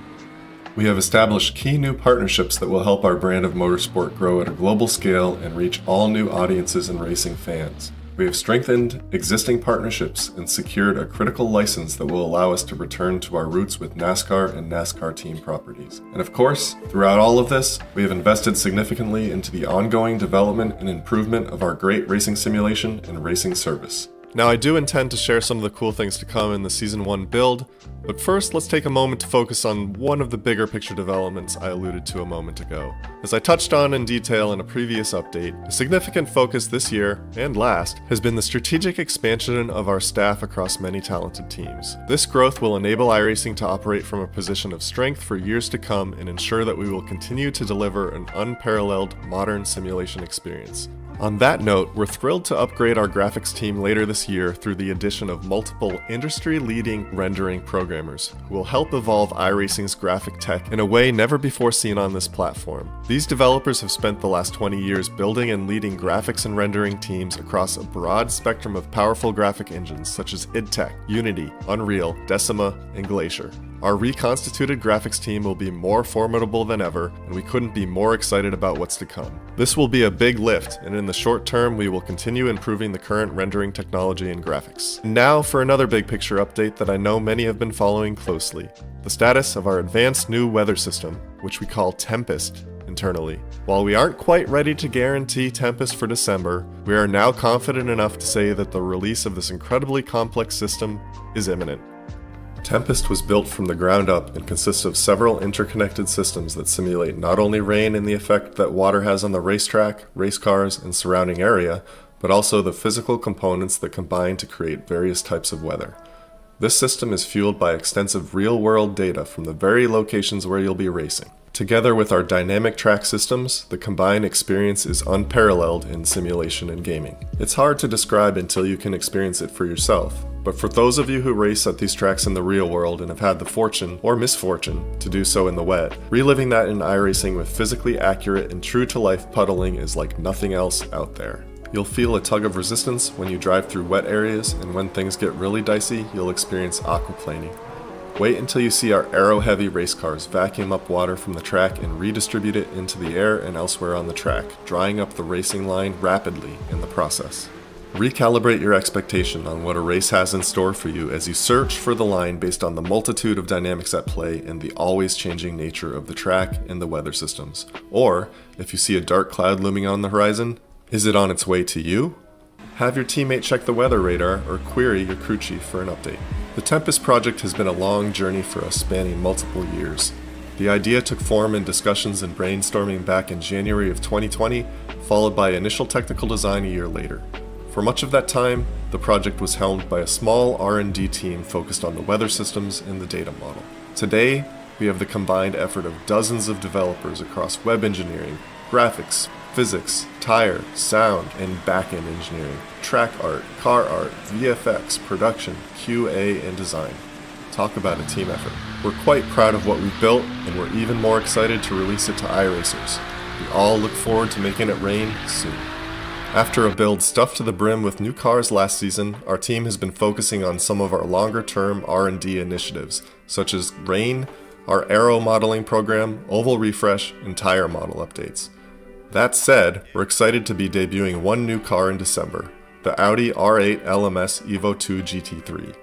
We have established key new partnerships that will help our brand of motorsport grow at a global scale and reach all new audiences and racing fans. We have strengthened existing partnerships and secured a critical license that will allow us to return to our roots with NASCAR and NASCAR team properties. And of course, throughout all of this, we have invested significantly into the ongoing development and improvement of our great racing simulation and racing service. Now, I do intend to share some of the cool things to come in the Season 1 build, but first let's take a moment to focus on one of the bigger picture developments I alluded to a moment ago. As I touched on in detail in a previous update, a significant focus this year, and last, has been the strategic expansion of our staff across many talented teams. This growth will enable iRacing to operate from a position of strength for years to come and ensure that we will continue to deliver an unparalleled modern simulation experience. On that note, we're thrilled to upgrade our graphics team later this year through the addition of multiple industry-leading rendering programmers who will help evolve iRacing's graphic tech in a way never before seen on this platform. These developers have spent the last 20 years building and leading graphics and rendering teams across a broad spectrum of powerful graphic engines such as idTech, Unity, Unreal, Decima, and Glacier. Our reconstituted graphics team will be more formidable than ever, and we couldn't be more excited about what's to come. This will be a big lift, and in the short term, we will continue improving the current rendering technology and graphics. And now for another big picture update that I know many have been following closely: the status of our advanced new weather system, which we call Tempest internally. While we aren't quite ready to guarantee Tempest for December, we are now confident enough to say that the release of this incredibly complex system is imminent. Tempest was built from the ground up and consists of several interconnected systems that simulate not only rain and the effect that water has on the racetrack, race cars, and surrounding area, but also the physical components that combine to create various types of weather. This system is fueled by extensive real-world data from the very locations where you'll be racing. Together with our dynamic track systems, the combined experience is unparalleled in simulation and gaming. It's hard to describe until you can experience it for yourself, but for those of you who race at these tracks in the real world and have had the fortune, or misfortune, to do so in the wet, reliving that in iRacing with physically accurate and true-to-life puddling is like nothing else out there. You'll feel a tug of resistance when you drive through wet areas, and when things get really dicey, you'll experience aquaplaning. Wait until you see our aero-heavy race cars vacuum up water from the track and redistribute it into the air and elsewhere on the track, drying up the racing line rapidly in the process. Recalibrate your expectation on what a race has in store for you as you search for the line based on the multitude of dynamics at play and the always changing nature of the track and the weather systems. Or, if you see a dark cloud looming on the horizon, is it on its way to you? Have your teammate check the weather radar or query your crew chief for an update. The Tempest project has been a long journey for us, spanning multiple years. The idea took form in discussions and brainstorming back in January of 2020, followed by initial technical design a year later. For much of that time, the project was helmed by a small R&D team focused on the weather systems and the data model. Today, we have the combined effort of dozens of developers across web engineering, graphics, physics, tire, sound, and back-end engineering, track art, car art, VFX, production, QA, and design. Talk about a team effort. We're quite proud of what we've built, and we're even more excited to release it to iRacers. We all look forward to making it rain soon. After a build stuffed to the brim with new cars last season, our team has been focusing on some of our longer-term R&D initiatives, such as Rain, our aero modeling program, oval refresh, and tire model updates. That said, we're excited to be debuting one new car in December, the Audi R8 LMS Evo 2 GT3.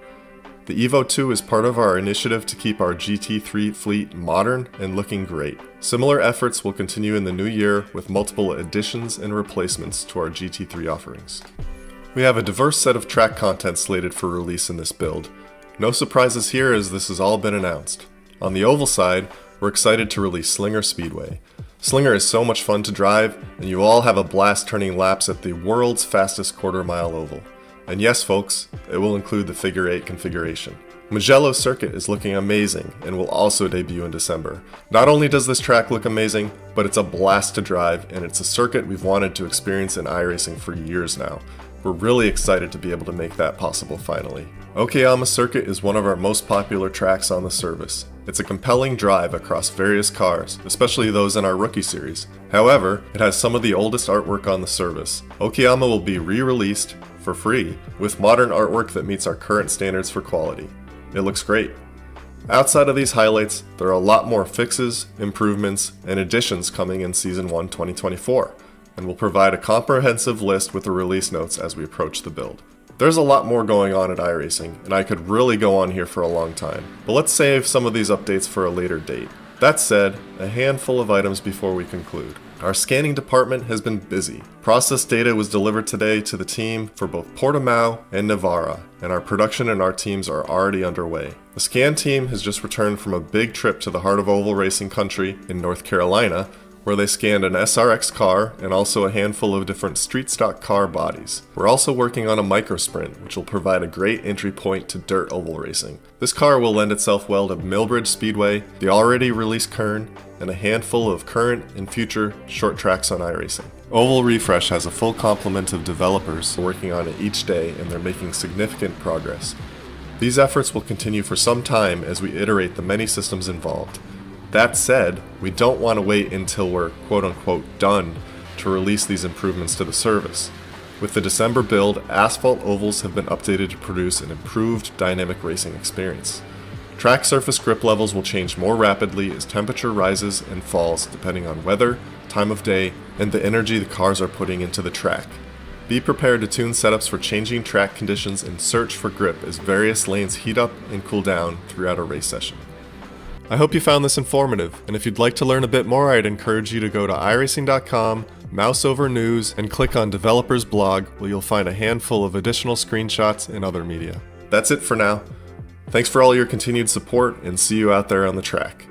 The Evo 2 is part of our initiative to keep our GT3 fleet modern and looking great. Similar efforts will continue in the new year with multiple additions and replacements to our GT3 offerings. We have a diverse set of track content slated for release in this build. No surprises here as this has all been announced. On the oval side, we're excited to release Slinger Speedway. Slinger is so much fun to drive, and you all have a blast turning laps at the world's fastest quarter-mile oval. And yes folks, it will include the figure 8 configuration. Mugello Circuit is looking amazing and will also debut in December. Not only does this track look amazing, but it's a blast to drive, and it's a circuit we've wanted to experience in iRacing for years now. We're really excited to be able to make that possible finally. Okayama Circuit is one of our most popular tracks on the service. It's a compelling drive across various cars, especially those in our Rookie Series. However, it has some of the oldest artwork on the service. Okayama will be re-released for free with modern artwork that meets our current standards for quality. It looks great. Outside of these highlights, there are a lot more fixes, improvements, and additions coming in Season 1 2024, and we'll provide a comprehensive list with the release notes as we approach the build. There's a lot more going on at iRacing, and I could really go on here for a long time, but let's save some of these updates for a later date. That said, a handful of items before we conclude. Our scanning department has been busy. Process data was delivered today to the team for both Portimao and Navarra, and our production and our teams are already underway. The scan team has just returned from a big trip to the heart of oval racing country in North Carolina, where they scanned an SRX car and also a handful of different street stock car bodies. We're also working on a micro sprint, which will provide a great entry point to dirt oval racing. This car will lend itself well to Millbridge Speedway, the already released Kern, and a handful of current and future short tracks on iRacing. Oval Refresh has a full complement of developers working on it each day, and they're making significant progress. These efforts will continue for some time as we iterate the many systems involved. That said, we don't want to wait until we're quote-unquote done to release these improvements to the service. With the December build, asphalt ovals have been updated to produce an improved dynamic racing experience. Track surface grip levels will change more rapidly as temperature rises and falls depending on weather, time of day, and the energy the cars are putting into the track. Be prepared to tune setups for changing track conditions and search for grip as various lanes heat up and cool down throughout a race session. I hope you found this informative, and if you'd like to learn a bit more, I'd encourage you to go to iRacing.com, mouse over news, and click on Developers Blog, where you'll find a handful of additional screenshots and other media. That's it for now. Thanks for all your continued support, and see you out there on the track.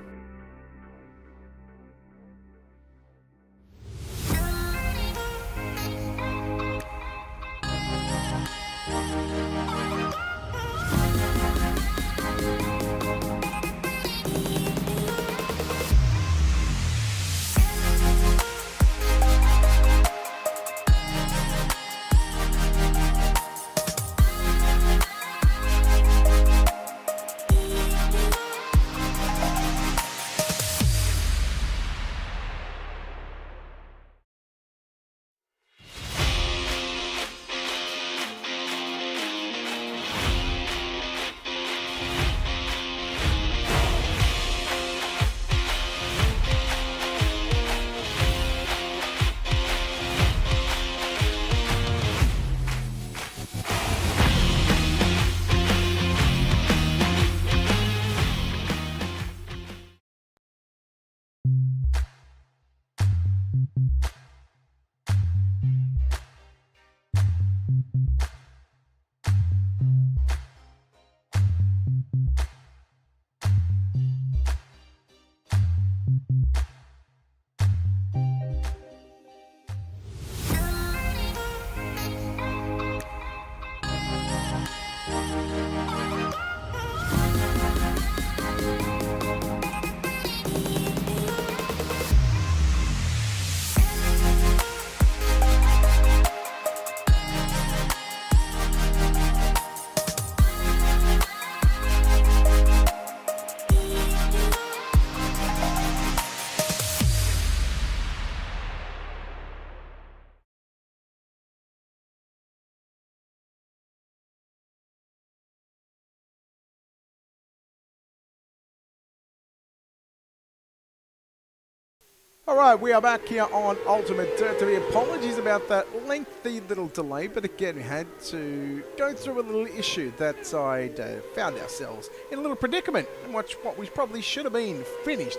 All right, we are back here on Ultimate Dirt TV. Apologies about that lengthy little delay, but again, we had to go through a little issue that I'd found ourselves in a little predicament, in what we probably should have been finished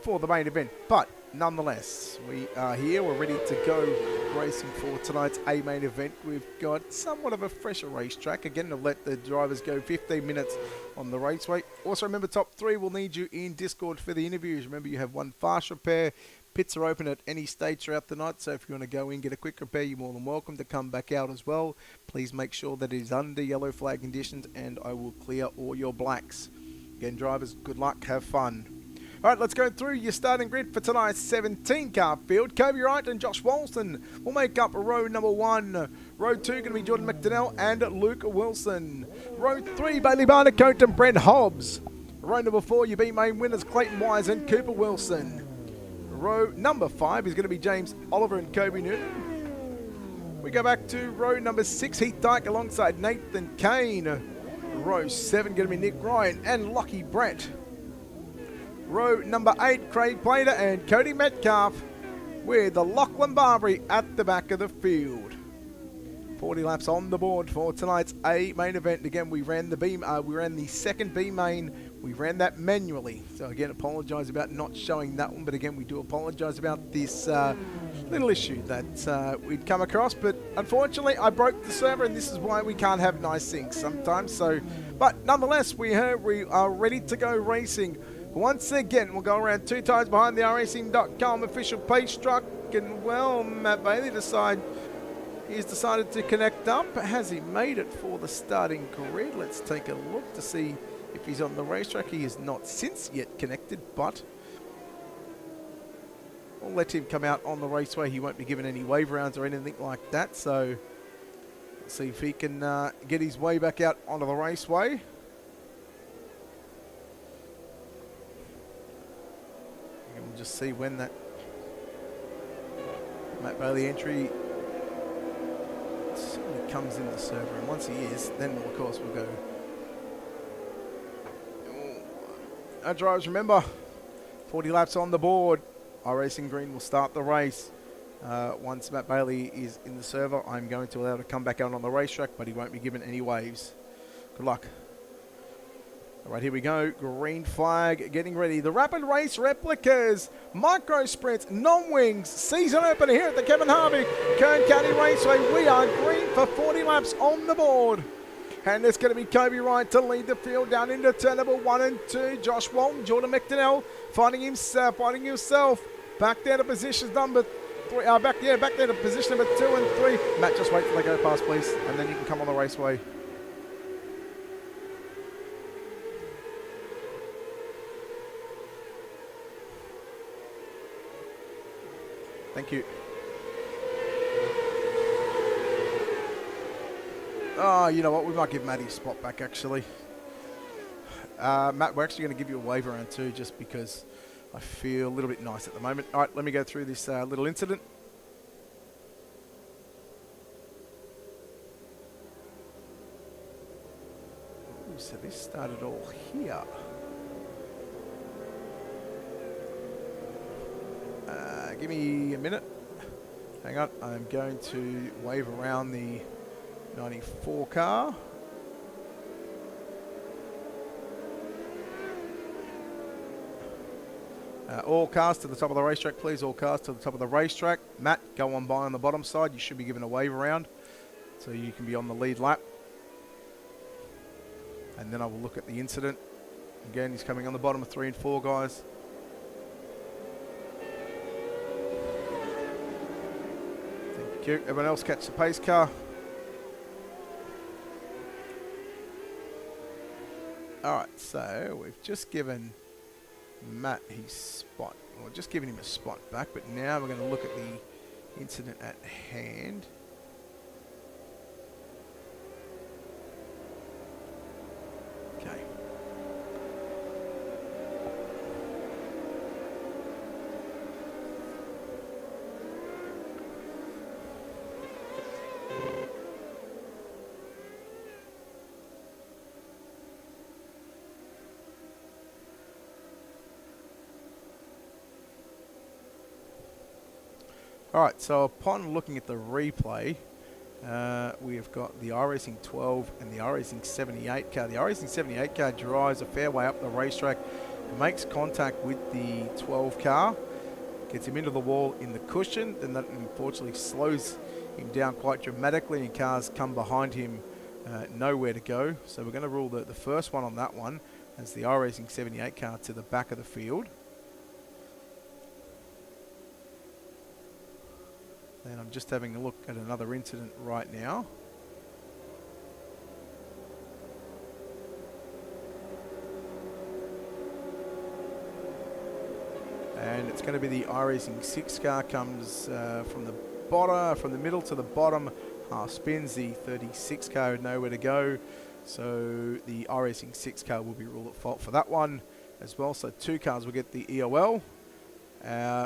for the main event. But nonetheless, we are here. We're ready to go racing for tonight's A-main event. We've got somewhat of a fresher racetrack. Again, to let the drivers go 15 minutes on the raceway. Also, remember, top 3 will need you in Discord for the interviews. Remember, you have one fast repair. Pits are open at any stage throughout the night, so if you want to go in, get a quick repair, you're more than welcome to come back out as well. Please make sure that it is under yellow flag conditions, and I will clear all your blacks. Again, drivers, good luck, have fun. All right, let's go through your starting grid for tonight's 17-car field. Kobe Wright and Josh Walston will make up row number 1. Row 2 going to be Jordan McDonnell and Luke Wilson. Row 3, Bailey Barnacote and Brent Hobbs. Row number 4, your B-main winners, Clayton Wise and Cooper Wilson. Row number 5 is going to be James Oliver and Kobe Newton. We go back to row number 6, Heath Dyke alongside Nathan Kane. Row 7 going to be Nick Ryan and Lockie Brett. Row number 8, Craig Plater and Cody Metcalf, with the Lachlan Barbary at the back of the field. 40 laps on the board for tonight's A main event. Again, we ran the second B main. We ran that manually. So again, apologise about not showing that one. But again, we do apologise about this little issue that we'd come across. But unfortunately, I broke the server, and this is why we can't have nice syncs sometimes. So, but nonetheless, we are ready to go racing. Once again, we'll go around 2 times behind the racing.com official pace truck. And well, Matt Bailey he's decided to connect up. Has he made it for the starting grid? Let's take a look to see if he's on the racetrack. He is not since yet connected, but we'll let him come out on the raceway. He won't be given any wave rounds or anything like that. So let's see if he can get his way back out onto the raceway. And we'll just see when that Matt Bailey entry comes in the server, and once he is, then of course we'll go. Our drivers, remember, 40 laps on the board. Our Racing Green will start the race. Once Matt Bailey is in the server, I'm going to allow him to come back out on the racetrack, but he won't be given any waves. Good luck. All right, here we go. Green flag, getting ready. The Rapid Race Replicas, Micro Sprints, Non-Wings, season opener here at the Kevin Harvick Kern County Raceway. We are green for 40 laps on the board. And it's going to be Kobe Wright to lead the field down into turn number 1 and 2. Josh Walton, Jordan McDonnell finding himself back there to position number 3. Back there to position number 2 and 3. Matt, just wait till they go past, please, and then you can come on the raceway. Thank you. Oh, you know what? We might give Matt his spot back, actually. Matt, we're actually going to give you a wave around too, just because I feel a little bit nice at the moment. All right, let me go through this little incident. Ooh, so this started all here. Give me a minute. Hang on. I'm going to wave around the 94 car. All cars to the top of the racetrack, please. All cars to the top of the racetrack. Matt, go on by on the bottom side. You should be given a wave around, so you can be on the lead lap. And then I will look at the incident. Again, he's coming on the bottom of 3 and 4, guys. Thank you. Everyone else catch the pace car. Alright, so we've just given Matt his spot. Well, just given him a spot back, but now we're going to look at the incident at hand. Okay. Alright, so upon looking at the replay, we have got the iRacing 12 and the iRacing 78 car. The iRacing 78 car drives a fair way up the racetrack, makes contact with the 12 car, gets him into the wall in the cushion, then that unfortunately slows him down quite dramatically, and cars come behind him nowhere to go. So we're going to rule the first one on that one as the iRacing 78 car to the back of the field. And I'm just having a look at another incident right now. And it's going to be the iRacing 6 car comes from the middle to the bottom, spins the 36 car with nowhere to go. So the iRacing 6 car will be ruled at fault for that one as well. So 2 cars will get the EOL.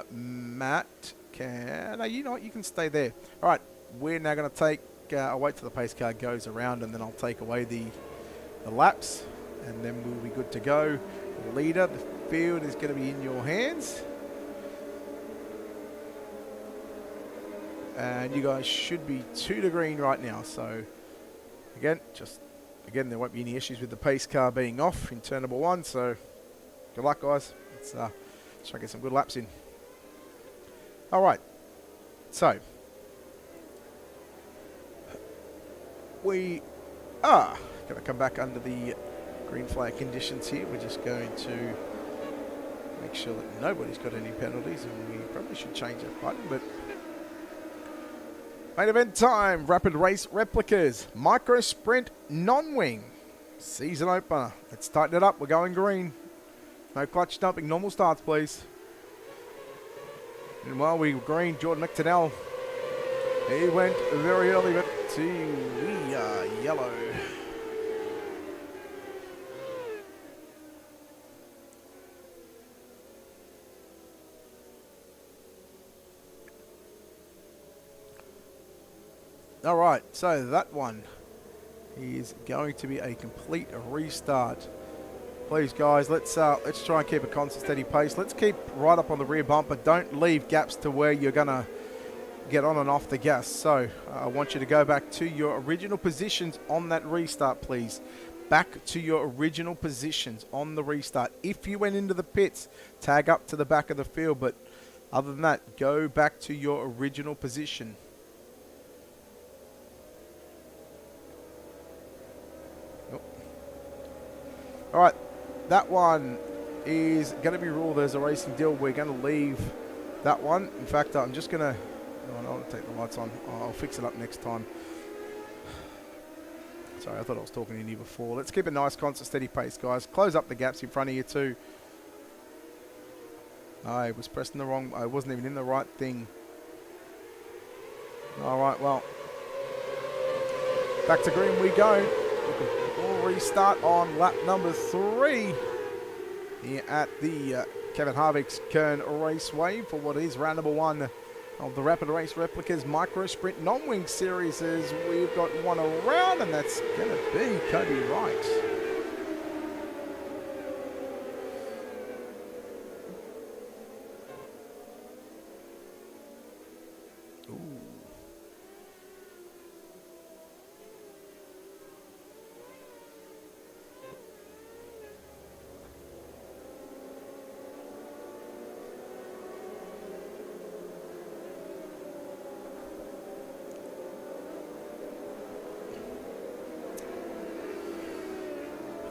Matt can... No, you know what? You can stay there. All right, we're now going to take... I'll wait till the pace car goes around, and then I'll take away the laps, and then we'll be good to go. The leader, the field is going to be in your hands. And you guys should be 2 to green right now. So, again, there won't be any issues with the pace car being off in turn number 1. So, good luck, guys. Let's try to get some good laps in. All right. So, we are going to come back under the green flag conditions here. We're just going to make sure that nobody's got any penalties, and we probably should change that button, but... Main event time, Rapid Race Replicas, Micro Sprint Non-Wing, season opener. Let's tighten it up, we're going green. No clutch dumping, normal starts please. And while we were green, Jordan McTonnell, he went very early, but we are yellow. All right, so that one is going to be a complete restart. Please, guys, let's try and keep a constant, steady pace. Let's keep right up on the rear bumper. Don't leave gaps to where you're gonna get on and off the gas. So I want you to go back to your original positions on that restart, please. Back to your original positions on the restart. If you went into the pits, tag up to the back of the field. But other than that, go back to your original position. All right, that one is going to be ruled as a racing deal. We're going to leave that one. In fact, I'm just going to... I don't want to take the lights on. I'll fix it up next time. Sorry, I thought I was talking to you before. Let's keep a nice, constant, steady pace, guys. Close up the gaps in front of you, too. I was pressing the wrong... I wasn't even in the right thing. All right, well. Back to green we go. We'll restart on lap number 3 here at the Kevin Harvick's Kern Raceway for what is round number 1 of the Rapid Race Replicas Micro Sprint Non-Wing Series. As we've got one around, and that's going to be Cody Wright.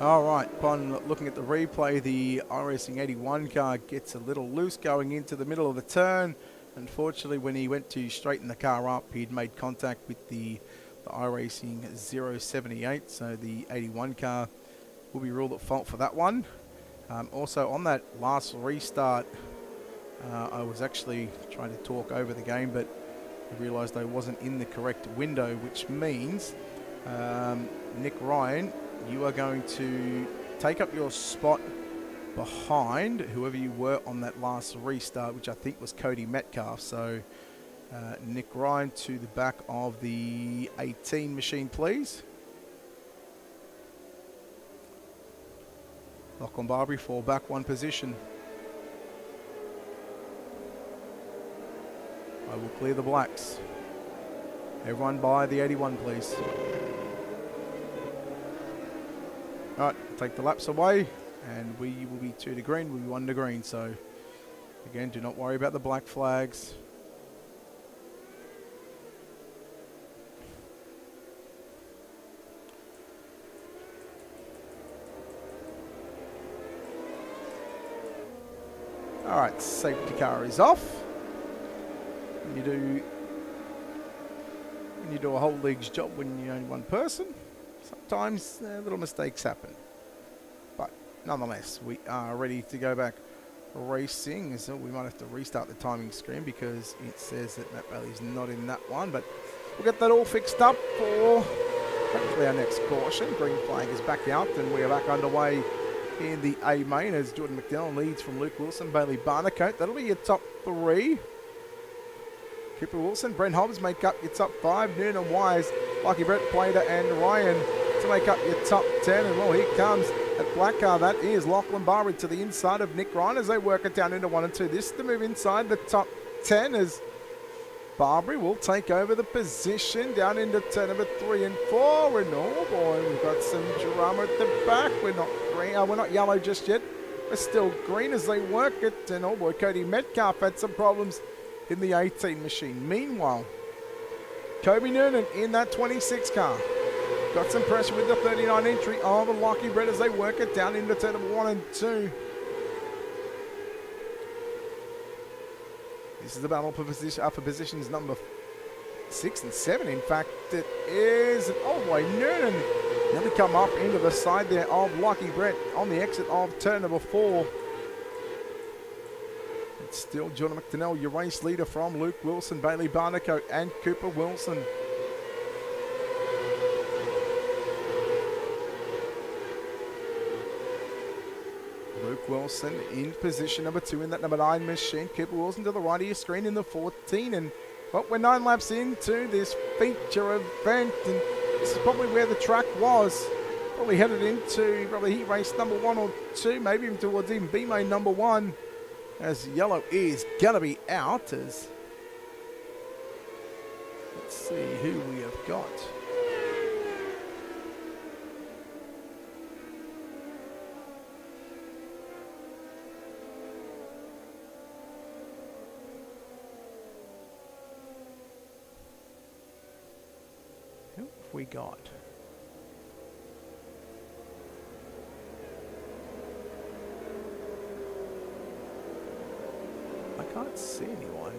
All right, upon looking at the replay, the iRacing 81 car gets a little loose going into the middle of the turn. Unfortunately, when he went to straighten the car up, he'd made contact with the iRacing 078, so the 81 car will be ruled at fault for that one. Also, on that last restart, I was actually trying to talk over the game, but I realised I wasn't in the correct window, which means Nick Ryan, you are going to take up your spot behind whoever you were on that last restart, which I think was Cody Metcalf. So Nick Ryan to the back of the 18 machine, please. Lachlan Barbary, fall back 1 position. I we'll clear the blacks. Everyone by the 81, please. Alright, take the laps away, and we will be 2 to green, we'll be 1 to green, so again, do not worry about the black flags. Alright, safety car is off. When you do a whole league's job when you're only one person, sometimes little mistakes happen. But nonetheless, we are ready to go back racing. So we might have to restart the timing screen because it says that Matt Bailey's not in that one. But we'll get that all fixed up for hopefully our next caution. Green flag is back out and we are back underway in the A main as Jordan McDowell leads from Luke Wilson, Bailey Barnacote. That'll be your top 3. Cooper Wilson, Brent Hobbs make up your top 5. Noonan Wise, Lucky Brett, Plater and Ryan to make up your top 10. And well, here comes at black car. That is Lachlan Barbary to the inside of Nick Ryan as they work it down into 1 and 2. This is to move inside the top 10 as Barbary will take over the position down into turn number 3 and 4. And oh boy, we've got some drama at the back. We're not green, we're not yellow just yet. We're still green as they work it. And oh boy, Cody Metcalf had some problems in the 18 machine. Meanwhile, Kobe Noonan in that 26 car. Got some pressure with the 39 entry of the Lucky Brett as they work it down into turn number 1 and 2. This is the battle for positions number 6 and 7. In fact, it is an old boy Noonan. Nearly come up into the side there of Lucky Brett on the exit of turn number 4. It's still Jordan McDonnell, your race leader from Luke Wilson, Bailey Barnacote and Cooper Wilson. Luke Wilson in position number 2 in that number 9 machine. Cooper Wilson to the right of your screen in the 14. And well, we're 9 laps into this feature event. And this is probably where the track was. Probably headed into heat race number 1 or 2, maybe even towards even B-main number 1. As yellow is going to be out. As let's see who we have got. Who have we got? I can't see anyone.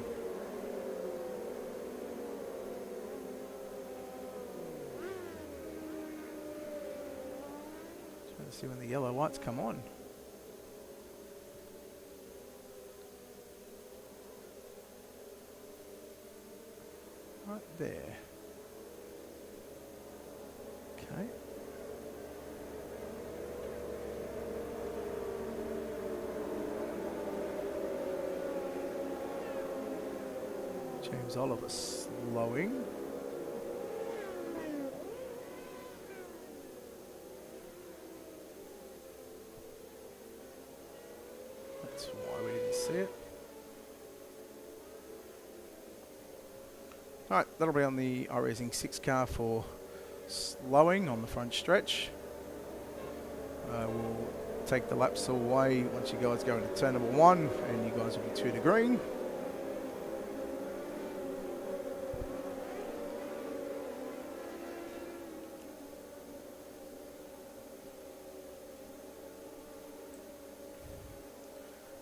Trying to see when the yellow lights come on. Right there. Okay. James Oliver slowing. That's why we didn't see it. Alright, that'll be on the iRacing 6 car for slowing on the front stretch. We'll take the laps away once you guys go into turn number 1 and you guys will be 2 to green.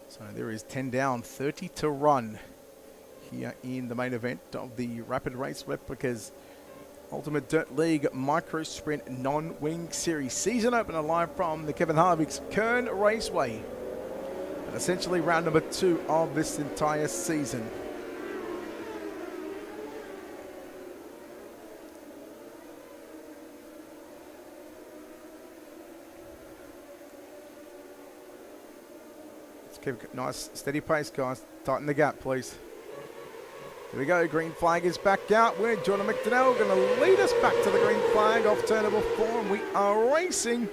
So there is 10 down, 30 to run here in the main event of the Rapid Race Replicas Ultimate Dirt League Micro Sprint Non-Wing Series. Season opener live from the Kevin Harvick's Kern Raceway. And essentially round number 2 of this entire season. Keep a nice steady pace, guys. Tighten the gap, please. Here we go. Green flag is back out. We're Jordan McDonnell going to lead us back to the green flag off turn number 4, and we are racing.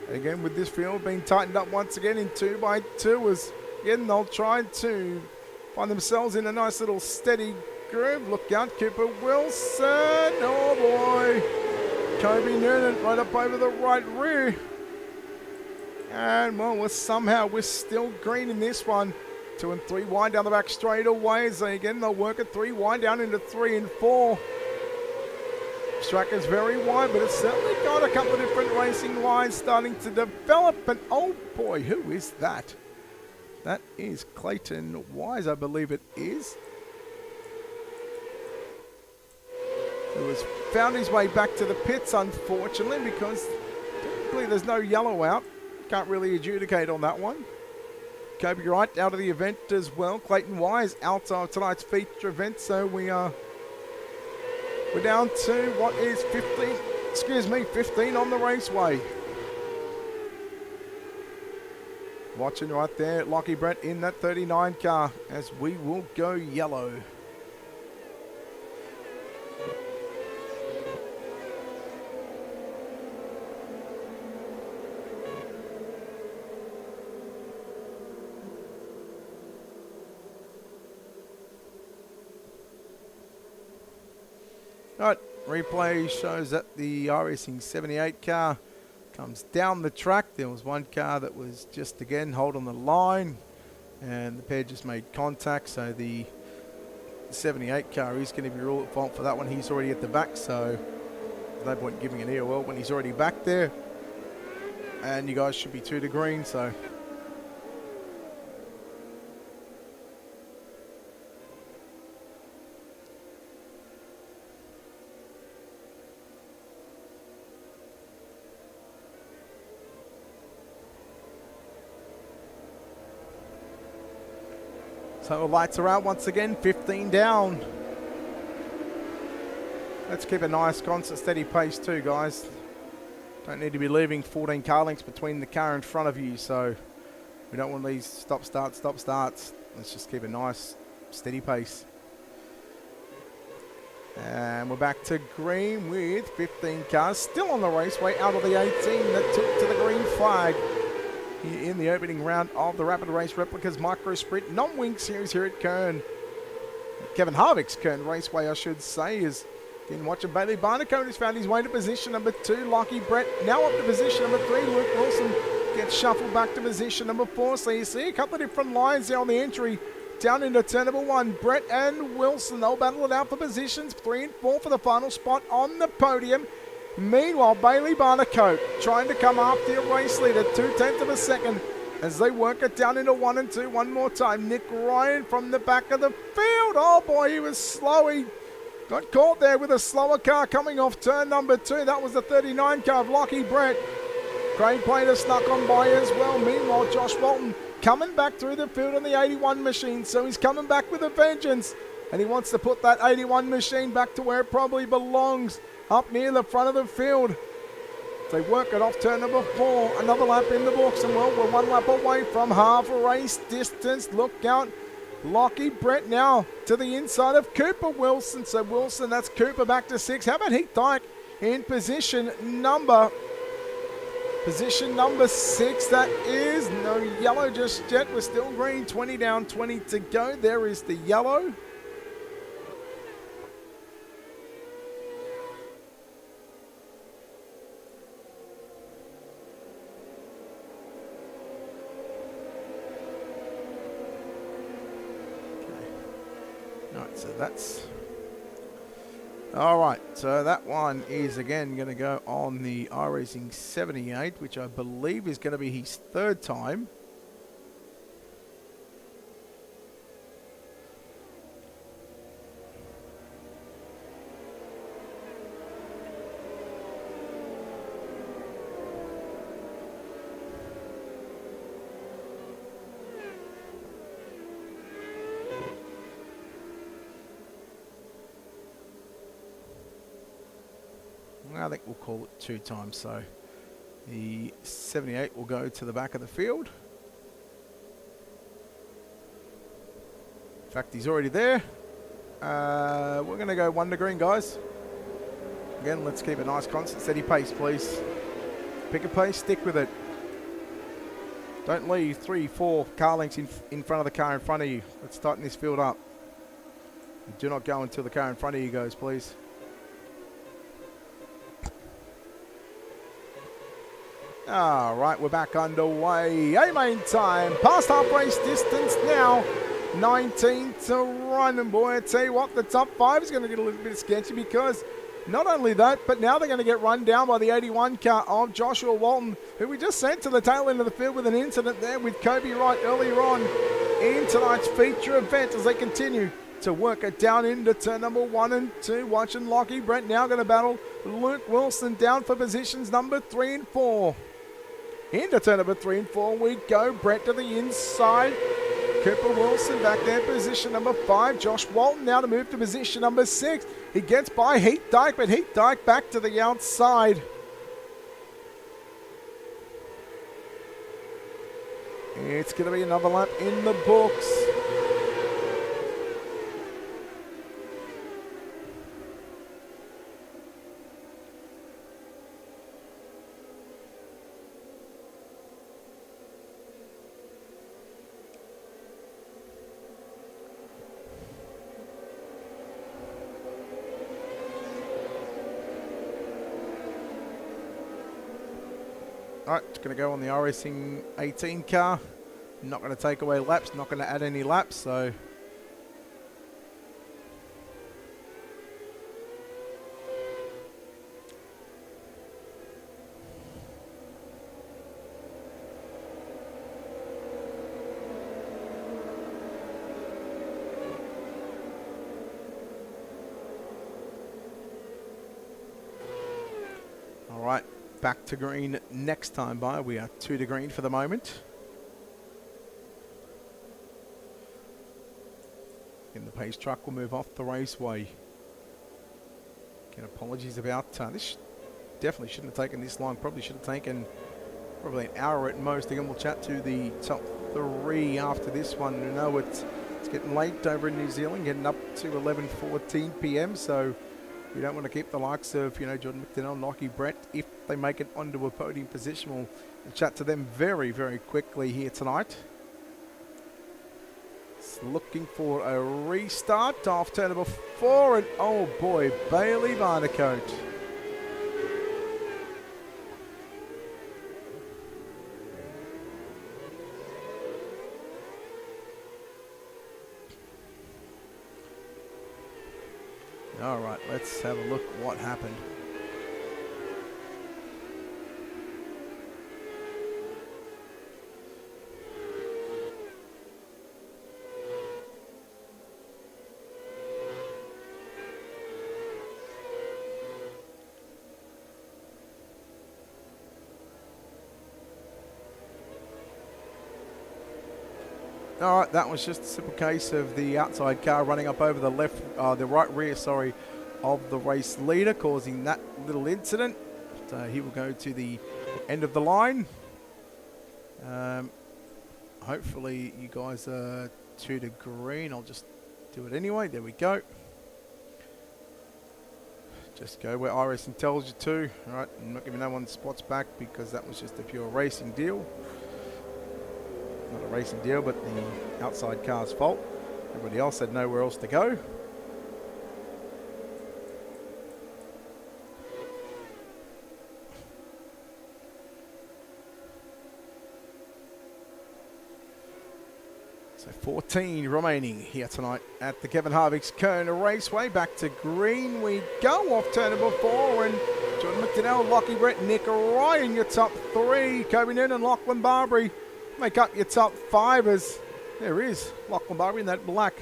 Again, with this field being tightened up once again in 2x2 as again they'll try to find themselves in a nice little steady groove. Look out, Cooper Wilson. Oh boy. Kobe Noonan right up over the right rear. And well, we're still green in this one. 2 and 3 wide down the back straight away. As they again, they'll work it 3 wide down into 3 and 4. This track is very wide, but it's certainly got a couple of different racing lines starting to develop. And oh boy, who is that? That is Clayton Wise, I believe it is. Who has found his way back to the pits, unfortunately, because technically there's no yellow out. Can't really adjudicate on that one. Kobe Wright out of the event as well. Clayton Wise out of tonight's feature event, so we're down to what is 15 on the raceway. Watching right there, Lockie Brett in that 39 car as we will go yellow. Right, replay shows that the iRacing 78 car comes down the track. There was one car that was just again holding the line and the pair just made contact, so the 78 car is going to be ruled at fault for that one. He's already at the back, so there's no point giving an EOL when he's already back there. And you guys should be 2 to green, so so lights are out once again, 15 down. Let's keep a nice, constant, steady pace too, guys. Don't need to be leaving 14 car lengths between the car in front of you, so we don't want these stop starts. Let's just keep a nice, steady pace. And we're back to green with 15 cars still on the raceway out of the 18 that took to the green flag in the opening round of the Rapid Race Replicas Micro Sprint Non-Wing Series here at Kern. Kevin Harvick's Kern Raceway, I should say, is again watching Bailey Barnacote, who's found his way to position number 2. Lockie Brett now up to position number 3. Luke Wilson gets shuffled back to position number 4. So you see a couple of different lines there on the entry down into turn number 1. Brett and Wilson, they'll battle it out for positions 3 and 4 for the final spot on the podium. Meanwhile, Bailey Barnacote trying to come after your race leader, 0.2 of a second as they work it down into 1 and 2 one more time. Nick Ryan from the back of the field. Oh boy, he was slow. He got caught there with a slower car coming off turn number 2. That was the 39 car of Lockie Brett. Craig Plater snuck on by as well. Meanwhile, Josh Walton coming back through the field on the 81 machine. So he's coming back with a vengeance. And he wants to put that 81 machine back to where it probably belongs, up near the front of the field. They work it off turn number 4. Another lap in the books, and well, we're 1 lap away from half a race distance. Look out. Lockie Brett now to the inside of Cooper Wilson. So Wilson, that's Cooper back to 6. How about Heath Dyke in position number 6? That is no yellow just yet. We're still green. 20 down, 20 to go. There is the yellow. So that's all right. So that one is again going to go on the iRacing 78, which I believe is going to be his 3rd time. I think we'll call it 2 times. So the 78 will go to the back of the field. In fact, he's already there. We're going to go 1 to green, guys. Again, let's keep a nice, constant, steady pace, please. Pick a pace, stick with it. Don't leave 3, 4 car lengths in front of the car in front of you. Let's tighten this field up. Do not go until the car in front of you goes, please. All right, we're back underway. A-main time, past half race distance now. 19 to run, and boy, I tell you what, the top 5 is going to get a little bit sketchy because not only that, but now they're going to get run down by the 81 car of Joshua Walton, who we just sent to the tail end of the field with an incident there with Kobe Wright earlier on in tonight's feature event as they continue to work it down into turn number 1 and 2. Watching Lockie Brett now going to battle Luke Wilson down for positions number 3 and 4. Into turn number 3 and 4 we go. Brett to the inside. Cooper Wilson back there, position number 5. Josh Walton now to move to position number 6. He gets by Heat Dyke, but Heat Dyke back to the outside. It's going to be another lap in the books. Alright, it's going to go on the iRacing 18 car. Not going to take away laps, not going to add any laps, so... Alright. Back to green next time by. We are 2 to green for the moment. And the pace truck will move off the raceway. Again, apologies about this. Definitely shouldn't have taken this long. Probably should have taken probably an hour at most. Again, we'll chat to the top 3 after this one. You know, it's getting late over in New Zealand, getting up to 11:14 p.m. So we don't want to keep the likes of, you know, Jordan McDonnell, Lockie Brett. If they make it onto a podium position, we'll chat to them very, very quickly here tonight. It's looking for a restart off turn number 4, and oh boy, Bailey Barnacote. All right, let's have a look at what happened. All right, that was just a simple case of the outside car running up over the the right rear, sorry, of the race leader, causing that little incident. So he will go to the end of the line. Hopefully you guys are 2 to green. I'll just do it anyway. There we go. Just go where iRacing tells you to. All right, I'm not giving no one spots back because that was just a pure racing deal. Not a racing deal, but the outside car's fault. Everybody else had nowhere else to go. So 14 remaining here tonight at the Kevin Harvick's Kern Raceway. Back to green we go off turn number 4, and Jordan McDonnell, Lockie Brett, Nick Ryan, your top 3. Kobe Noonan, Lachlan Barbary make up your top 5 as there is Lachlan Barbary in that black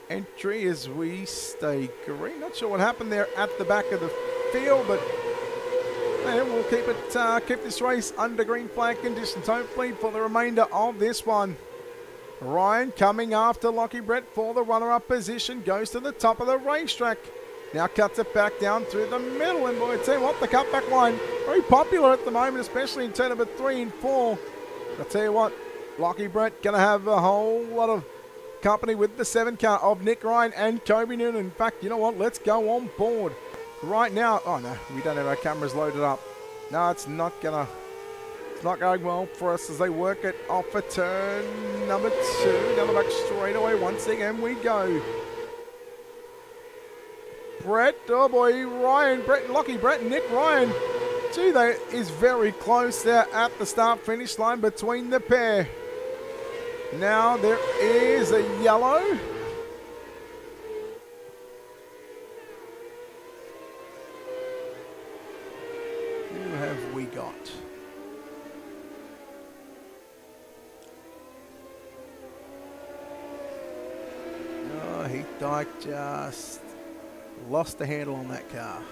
entry as we stay green. Not sure what happened there at the back of the field, but we'll keep this race under green flag conditions hopefully for the remainder of this one. Ryan coming after Lockie Brett for the runner-up position, goes to the top of the racetrack. Now cuts it back down through the middle, and boy, I tell you what, the cutback line very popular at the moment, especially in turn number 3 and 4. I tell you what, Lockie Brett going to have a whole lot of company with the 7 car of Nick Ryan and Kobe Noonan. In fact, you know what? Let's go on board right now. Oh no, we don't have our cameras loaded up. No, it's not gonna It's not going well for us as they work it off for turn number 2. Down the back straightaway once again we go. Brett, oh boy, Ryan, Brett and Nick Ryan. Gee, that is very close there at the start-finish line between the pair. Now there is a yellow. Who have we got? Oh, Heath Dyke just lost the handle on that car.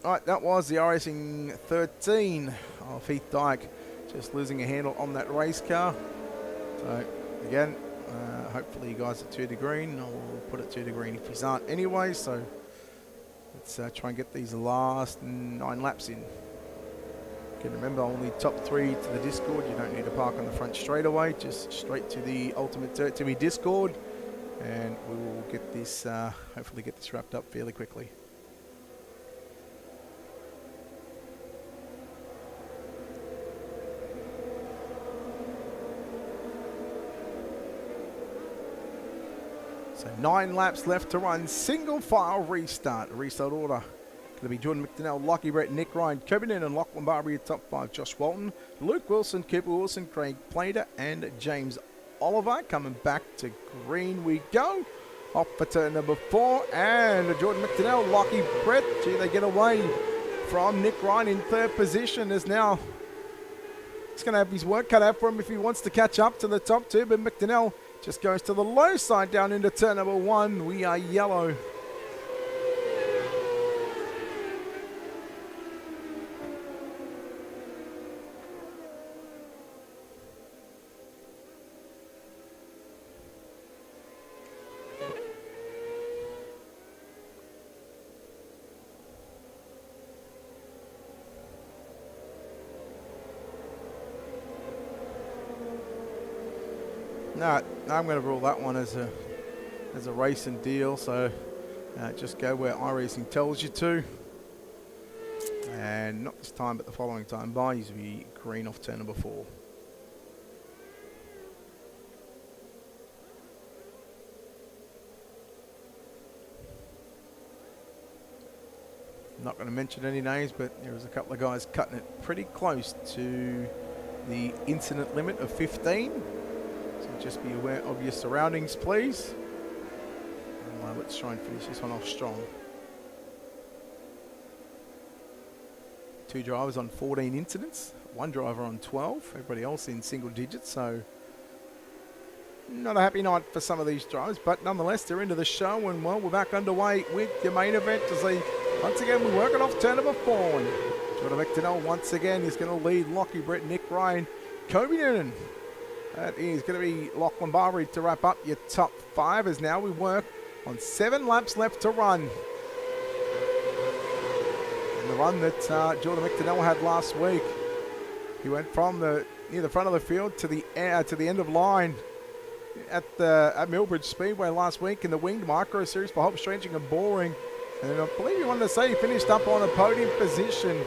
Alright, that was the iRacing 13 of Heath Dyke just losing a handle on that race car. So, again, hopefully you guys are 2 to green. I'll put it 2 to green if you aren't anyway. So, let's try and get these last 9 laps in. Again, remember, only top 3 to the Discord. You don't need to park on the front straight away. Just straight to the Ultimate Dirt TV Discord. And we will get this, hopefully get this wrapped up fairly quickly. So 9 laps left to run. Single file restart. Restart order. Going to be Jordan McDonnell, Lockie Brett, Nick Ryan, Coburn and Lachlan Barbary at top 5. Josh Walton, Luke Wilson, Cooper Wilson, Craig Plater and James Oliver. Coming back to green we go. Off for turn number 4. And Jordan McDonnell, Lockie Brett. Gee, they get away from Nick Ryan in 3rd position. Is now... He's going to have his work cut out for him if he wants to catch up to the top 2. But McDonnell just goes to the low side down into turn number 1. We are yellow. No, I'm going to rule that one as a racing deal. So just go where iRacing tells you to, and not this time, but the following time. By you be green off turn number 4. Not going to mention any names, but there was a couple of guys cutting it pretty close to the incident limit of 15. So just be aware of your surroundings, please. And, let's try and finish this one off strong. 2 drivers on 14 incidents, 1 driver on 12, everybody else in single digits, so not a happy night for some of these drivers, but nonetheless they're into the show, and well, we're back underway with the main event as they, once again, we're working off turn number 4. Jordan McDonnell once again is going to lead Lockie Brett, Nick Ryan, Kobe Noonan. That is going to be Lachlan Barbary to wrap up your top 5 as now we work on 7 laps left to run. And the run that Jordan McDonnell had last week. He went from near the front of the field to the end of line at Millbridge Speedway last week in the Winged Micro Series for Hope Stretching and Boring. And I believe you wanted to say he finished up on a podium position.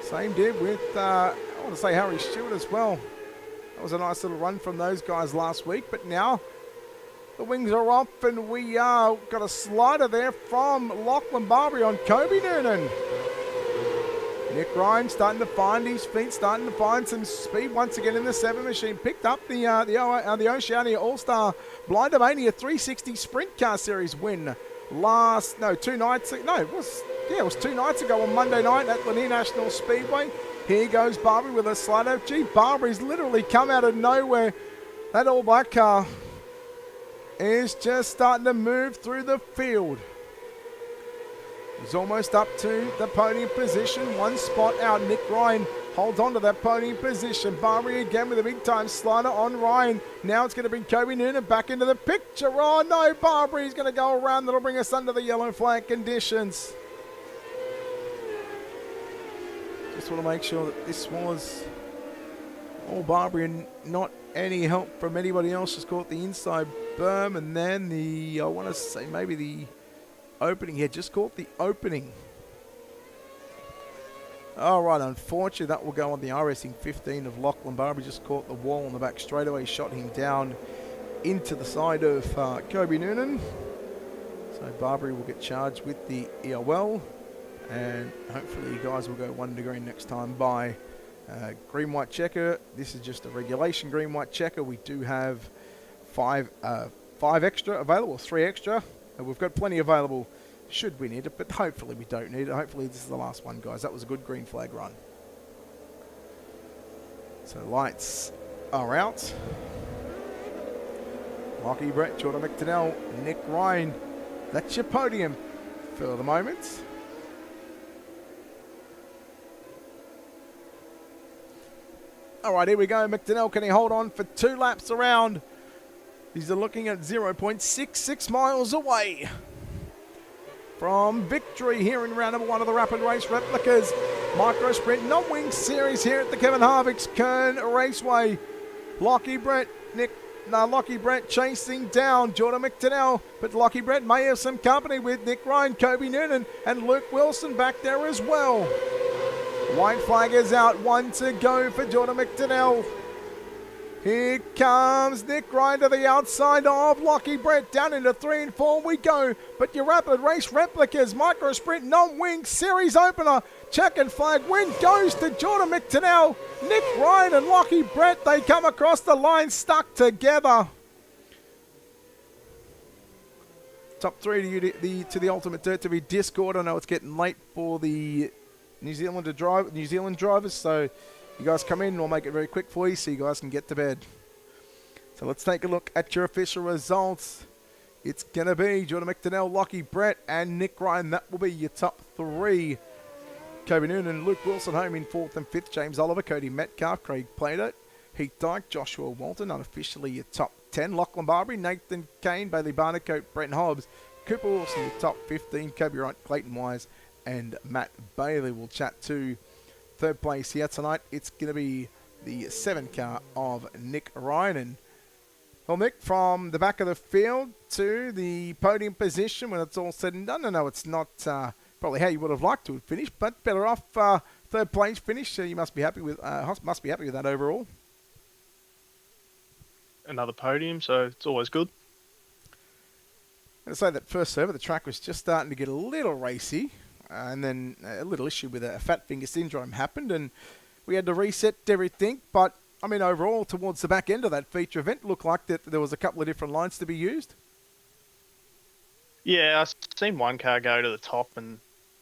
Same did with, I want to say Harry Stewart as well. That was a nice little run from those guys last week, but now the wings are off and we got a slider there from Lachlan Barbary on Kobe Noonan. Nick Ryan starting to find his feet, starting to find some speed once again in the 7 machine. Picked up the Oceania All-Star Blindomania 360 Sprint Car Series win it was 2 nights ago on Monday night at Lanier National Speedway. Here goes Barbary with a slider. Gee, Barbary's literally come out of nowhere. That All Black car is just starting to move through the field. He's almost up to the podium position. 1 spot out. Nick Ryan holds on to that podium position. Barbary again with a big time slider on Ryan. Now it's going to bring Kobe Noonan back into the picture. Oh no, Barbary's going to go around. That'll bring us under the yellow flag conditions. Just want to make sure that this was all Barbary and not any help from anybody else. Just caught the inside berm and then I want to say maybe the opening here. Just caught the opening. All right, unfortunately, that will go on the iRacing 15 of Lachlan Barbary. Just caught the wall on the back straightaway, shot him down into the side of Kobe Noonan. So Barbary will get charged with the EOL, and hopefully you guys will go 1 to green next time by green-white checker. This is just a regulation green-white checker. We do have five extra available, 3 extra, and we've got plenty available should we need it, but hopefully we don't need it. Hopefully this is the last one, guys. That was a good green flag run. So lights are out. Lockie Brett, Jordan McDonnell, Nick Ryan. That's your podium for the moment. All right, here we go. McDonnell, can he hold on for 2 laps around? He's looking at 0.66 miles away from victory here in round number 1 of the Rapid Race Replicas Micro Sprint Non-Wing Series here at the Kevin Harvick's Kern Raceway. Lockie Brett chasing down Jordan McDonnell, but Lockie Brett may have some company with Nick Ryan, Kobe Noonan, and Luke Wilson back there as well. White flag is out, 1 to go for Jordan McDonnell. Here comes Nick Ryan to the outside of Lockie Brett. Down into 3 and 4 we go. But your Rapid Race Replicas Micro Sprint Non-Wing Series opener. Checkered flag win goes to Jordan McDonnell. Nick Ryan and Lockie Brett, they come across the line stuck together. Top 3 to the Ultimate Dirt TV Discord. I know it's getting late for the New Zealand drivers, so you guys come in and we'll make it very quick for you so you guys can get to bed. So let's take a look at your official results. It's going to be Jordan McDonnell, Lockie Brett, and Nick Ryan. That will be your top 3. Kobe Noonan, Luke Wilson home in 4th and 5th. James Oliver, Cody Metcalf, Craig Plato, Heath Dyke, Joshua Walton, unofficially your top 10. Lachlan Barbary, Nathan Kane, Bailey Barnacote, Brent Hobbs, Cooper Wilson, your top 15. Kobe Wright, Clayton Wise, and Matt Bailey. Will chat to 3rd place here tonight. It's going to be the 7 car of Nick Ryan. And, well, Nick, from the back of the field to the podium position when it's all said and done. I know it's not probably how you would have liked to have finished, but better off 3rd place finish. So you must be happy with that overall. Another podium, so it's always good. I'm going to say that first serve, the track was just starting to get a little racy. And then a little issue with a fat finger syndrome happened, and we had to reset everything. But, I mean, overall, towards the back end of that feature event, looked like that there was a couple of different lines to be used. Yeah, I seen one car go to the top, and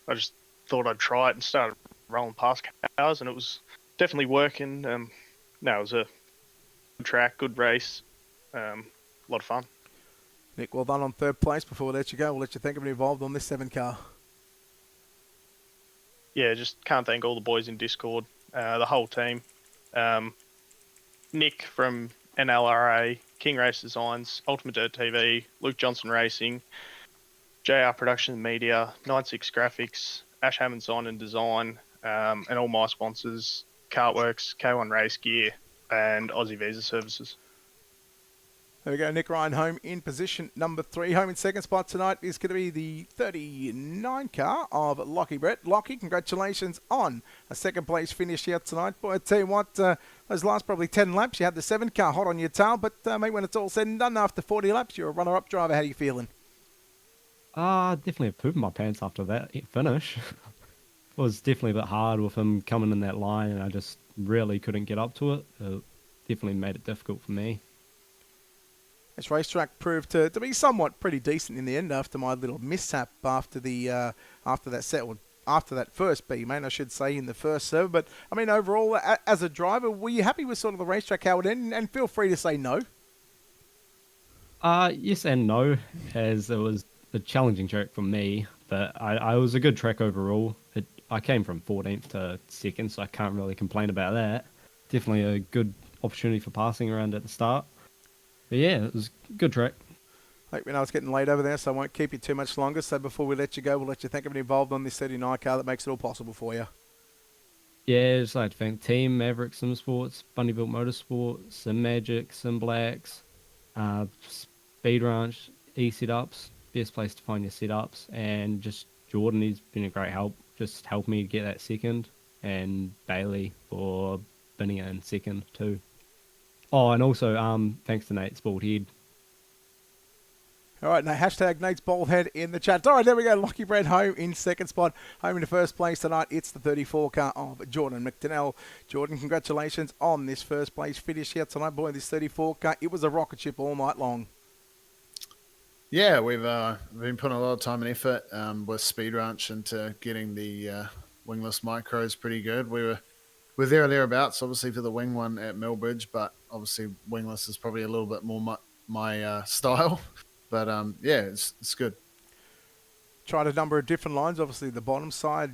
I just thought I'd try it and started rolling past cars, and it was definitely working. It was a good track, good race, a lot of fun. Nick, well done on 3rd place. Before we let you go, we'll let you think of it involved on this 7 car. Yeah, just can't thank all the boys in Discord, the whole team. Nick from NLRA, King Race Designs, Ultimate Dirt TV, Luke Johnson Racing, JR Production Media, 96 Graphics, Ash Hammond Sign and Design, and all my sponsors, Cartworks, K1 Race Gear, and Aussie Visa Services. There we go, Nick Ryan home in position number 3. Home in 2nd spot tonight is going to be the 39 car of Lockie Brett. Lockie, congratulations on a 2nd place finish here tonight. Boy, I tell you what, those last probably 10 laps, you had the 7 car hot on your tail, but mate, when it's all said and done, after 40 laps, you're a runner-up driver. How are you feeling? Definitely have pooped my pants after that finish. It was definitely a bit hard with him coming in that line, and I just really couldn't get up to it. It definitely made it difficult for me. This racetrack proved to be somewhat pretty decent in the end after my little mishap after that first B, mate, I should say, in the first serve. But, I mean, overall, as a driver, were you happy with sort of the racetrack, how it ended? And feel free to say no. Yes and no, as it was a challenging track for me, but I was a good track overall. I came from 14th to 2nd, so I can't really complain about that. Definitely a good opportunity for passing around at the start. But yeah, it was a good track. Like, we know it's getting late over there, so I won't keep you too much longer. So before we let you go, we'll let you think of it involved on this 39 car that makes it all possible for you. Yeah, just like to thank Team Maverick Sim Sports, Bunnybuilt Motorsport, Sim Magic, Sim Blacks, Speed Ranch, E-Setups, best place to find your setups, and just Jordan, he's been a great help, just helped me get that 2nd, and Bailey for Binninger in second too. Oh, and also thanks to Nate's bald head. All right, now hashtag Nate's bald head in the chat. All right, there we go. Lockie Brad home in second spot. Home in the first place tonight. It's the 34 car of Jordan McDonnell. Jordan, congratulations on this first place finish here tonight. Boy, this 34 car, it was a rocket ship all night long. Yeah, we've been putting a lot of time and effort with Speed Ranch into getting the wingless micros pretty good. We're there or thereabouts, obviously, for the wing one at Millbridge, but obviously wingless is probably a little bit more my style. But yeah, it's good. Tried a number of different lines. Obviously, the bottom side,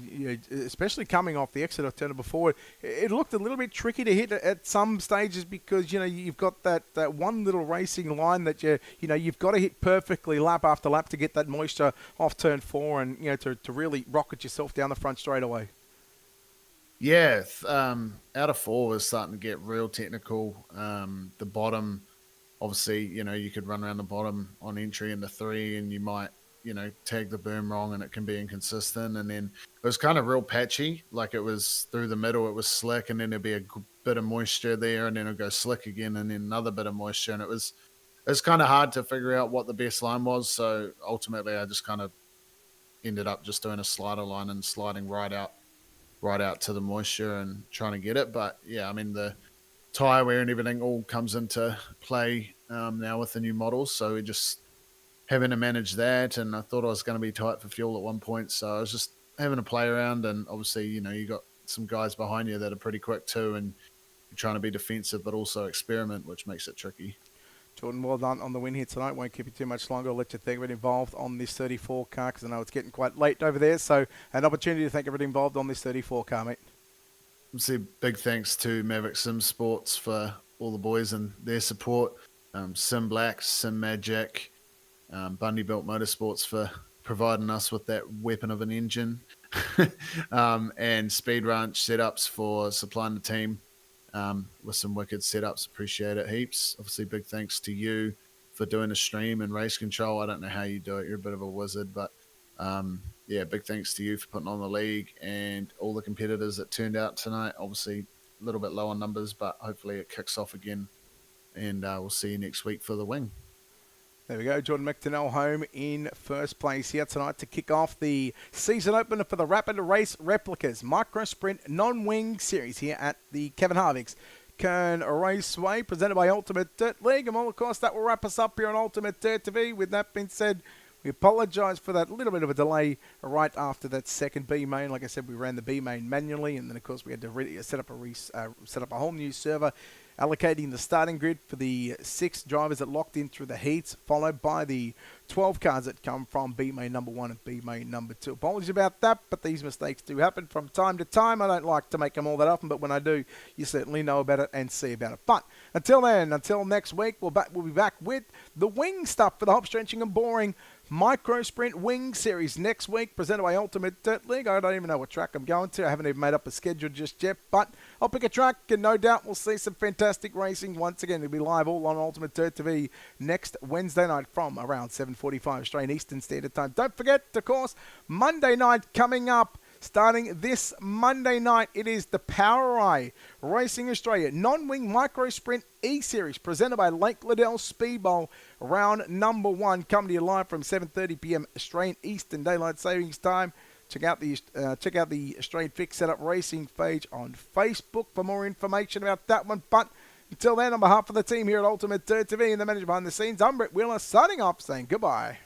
especially coming off the exit of turn before, it looked a little bit tricky to hit at some stages because you've got that one little racing line that you've got to hit perfectly lap after lap to get that moisture off turn 4 and to really rocket yourself down the front straight away. Yeah, out of 4 was starting to get real technical. The bottom, obviously, you could run around the bottom on entry into 3 and you might, tag the berm wrong and it can be inconsistent. And then it was kind of real patchy. Like it was through the middle, it was slick and then there'd be a bit of moisture there and then it'd go slick again and then another bit of moisture. And it was kind of hard to figure out what the best line was. So ultimately I just kind of ended up just doing a slider line and sliding right out to the moisture and trying to get it. But yeah, I mean, the tire wear and everything all comes into play now with the new models. So we're just having to manage that. And I thought I was going to be tight for fuel at one point. So I was just having to play around. And obviously, you got some guys behind you that are pretty quick too. And you're trying to be defensive, but also experiment, which makes it tricky. Jordan, well done on the win here tonight. Won't keep you too much longer. I'll let you think of it involved on this 34 car because I know it's getting quite late over there. So an opportunity to thank everybody involved on this 34 car, mate. Obviously, big thanks to Maverick Sim Sports for all the boys and their support. Sim Black, Sim Magic, Bundy Belt Motorsports for providing us with that weapon of an engine. And Speed Ranch setups for supplying the team with some wicked setups. Appreciate it heaps. Obviously, big thanks to you for doing the stream and race control. I don't know how you do it. You're a bit of a wizard, but yeah, big thanks to you for putting on the league and all the competitors that turned out tonight. Obviously, a little bit low on numbers, but hopefully it kicks off again. And we'll see you next week for the wing. There we go. Jordan McDonnell home in first place here tonight to kick off the season opener for the Rapid Race Replicas Micro Sprint Non-Wing Series here at the Kevin Harvick's Kern Raceway, presented by Ultimate Dirt League. And well, of course, that will wrap us up here on Ultimate Dirt TV. With that being said, we apologise for that little bit of a delay right after that second B main. Like I said, we ran the B main manually, and then of course we had to set up a whole new server, allocating the starting grid for the 6 drivers that locked in through the heats, followed by the 12 cars that come from B main number 1 and B main number 2. Apologies about that, but these mistakes do happen from time to time. I don't like to make them all that often, but when I do, you certainly know about it and see about it. But until then, until next week, we'll be back with the wing stuff for the hop, stretching and boring Micro Sprint Wing Series next week, presented by Ultimate Dirt League. I don't even know what track I'm going to. I haven't even made up a schedule just yet, but I'll pick a track, and no doubt we'll see some fantastic racing. Once again, it'll be live all on Ultimate Dirt TV next Wednesday night from around 7:45 Australian Eastern Standard Time. Don't forget, of course, Monday night coming up. Starting this Monday night, it is the Power Eye Racing Australia Non-Wing Micro Sprint E-Series, presented by Lake Liddell Speedbowl, round number 1, coming to you live from 7:30 p.m. Australian Eastern Daylight Savings Time. Check out the Australian Fix Setup Racing page on Facebook for more information about that one. But until then, on behalf of the team here at Ultimate Dirt TV and the manager behind the scenes, I'm Brett Wheeler, signing off, saying goodbye.